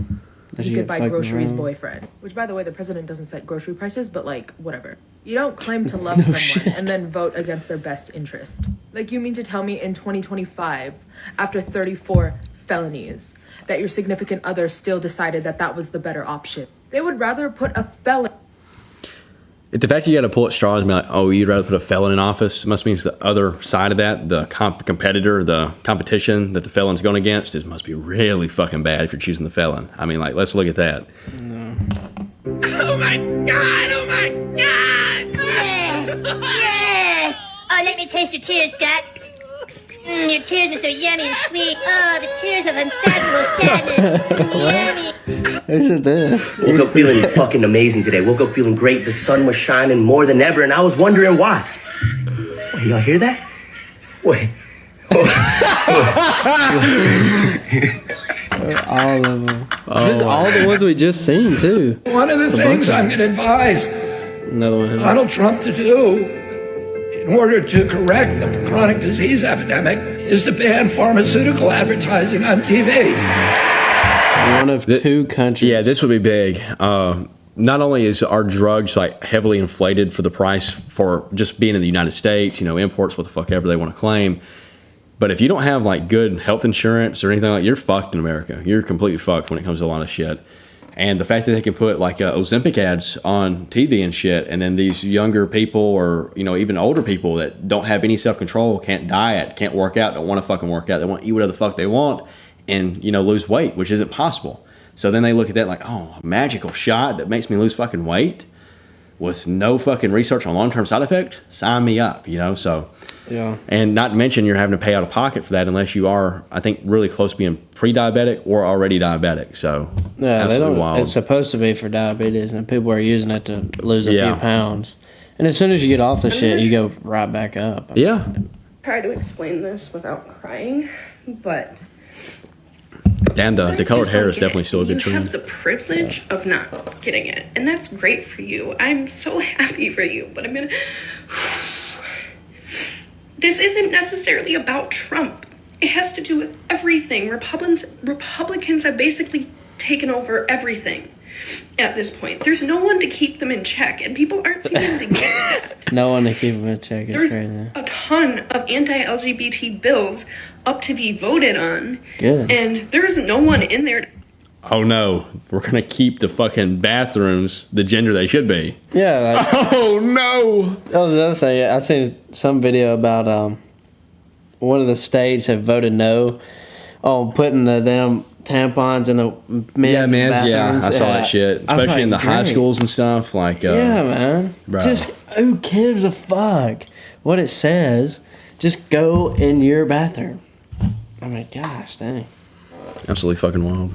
That you get could buy fucked groceries around. boyfriend. Which, by the way, the president doesn't set grocery prices, but like, whatever. You don't claim to love someone and then vote against their best interest. Like, you mean to tell me in 2025, after 34 felonies, that your significant other still decided that that was the better option. They would rather put a felon. If the fact you got to pull at straws and be like, oh, you'd rather put a felon in office, must mean the other side of that, the competitor, the competition that the felon's going against, it must be really fucking bad if you're choosing the felon. I mean, like, let's look at that. No. Oh my God! Oh my God! Yes! Yes! Oh, let me taste your tears, Scott. Your tears are so yummy and sweet. Oh, the tears of unsatiable sadness. Yummy. Who's it this? Woke up feeling fucking amazing today. Woke up feeling great. The sun was shining more than ever, and I was wondering why. Wait, y'all hear that? Wait. All of them. All the ones we just seen, too. One of the things I'm going to advise Donald Trump to do in order to correct the chronic disease epidemic is to ban pharmaceutical advertising on TV. One of two countries. Yeah, this would be big. Not only is our drugs like heavily inflated for the price for just being in the United States, you know, imports, what the fuck ever they want to claim. But if you don't have like good health insurance or anything like, you're fucked in America. You're completely fucked when it comes to a lot of shit. And the fact that they can put like Ozempic ads on TV and shit, and then these younger people or, you know, even older people that don't have any self-control, can't diet, can't work out, don't want to fucking work out, they want to eat whatever the fuck they want and, you know, lose weight, which isn't possible. So then they look at that like, oh, a magical shot that makes me lose fucking weight with no fucking research on long-term side effects, sign me up, you know, so. Yeah. And not to mention you're having to pay out of pocket for that unless you are, I think, really close to being pre-diabetic or already diabetic. So yeah, they don't. Wild. It's supposed to be for diabetes, and people are using it to lose a few pounds. And as soon as you get off the shit, you go right back up. Yeah. Try to explain this without crying, but and the colored hair is definitely still a good you trend. have the privilege of not getting it, and that's great for you. I'm so happy for you, but I'm gonna. This isn't necessarily about Trump. It has to do with everything. Republicans have basically taken over everything at this point. There's no one to keep them in check, and people aren't seeming to get that. No one to keep them in check. It's There's crazy. a ton of anti-LGBT bills up to be voted on, Good. and there's no one in there. Oh no, we're gonna keep the fucking bathrooms the gender they should be. Yeah. Like, oh no. That was the other thing. I seen some video about one of the states have voted no on putting the damn tampons in the men's bathrooms. Yeah, I saw that shit, especially like, in the high great. schools and stuff. Like, yeah, man. bro. Just who gives a fuck what it says? Just go in your bathroom. I mean, gosh, dang. Absolutely fucking wild.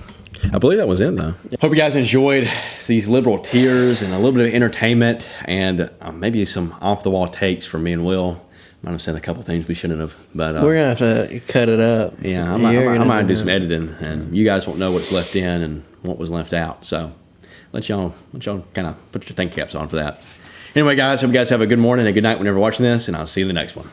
I believe that was it, though. Hope you guys enjoyed these liberal tears and a little bit of entertainment and maybe some off-the-wall takes from me and Will. Might have said a couple things we shouldn't have, but We're gonna have to cut it up. Yeah, I might do some editing, and you guys won't know what's left in and what was left out. So let y'all kind of put your think caps on for that. Anyway, guys, hope you guys have a good morning and a good night whenever watching this, and I'll see you in the next one.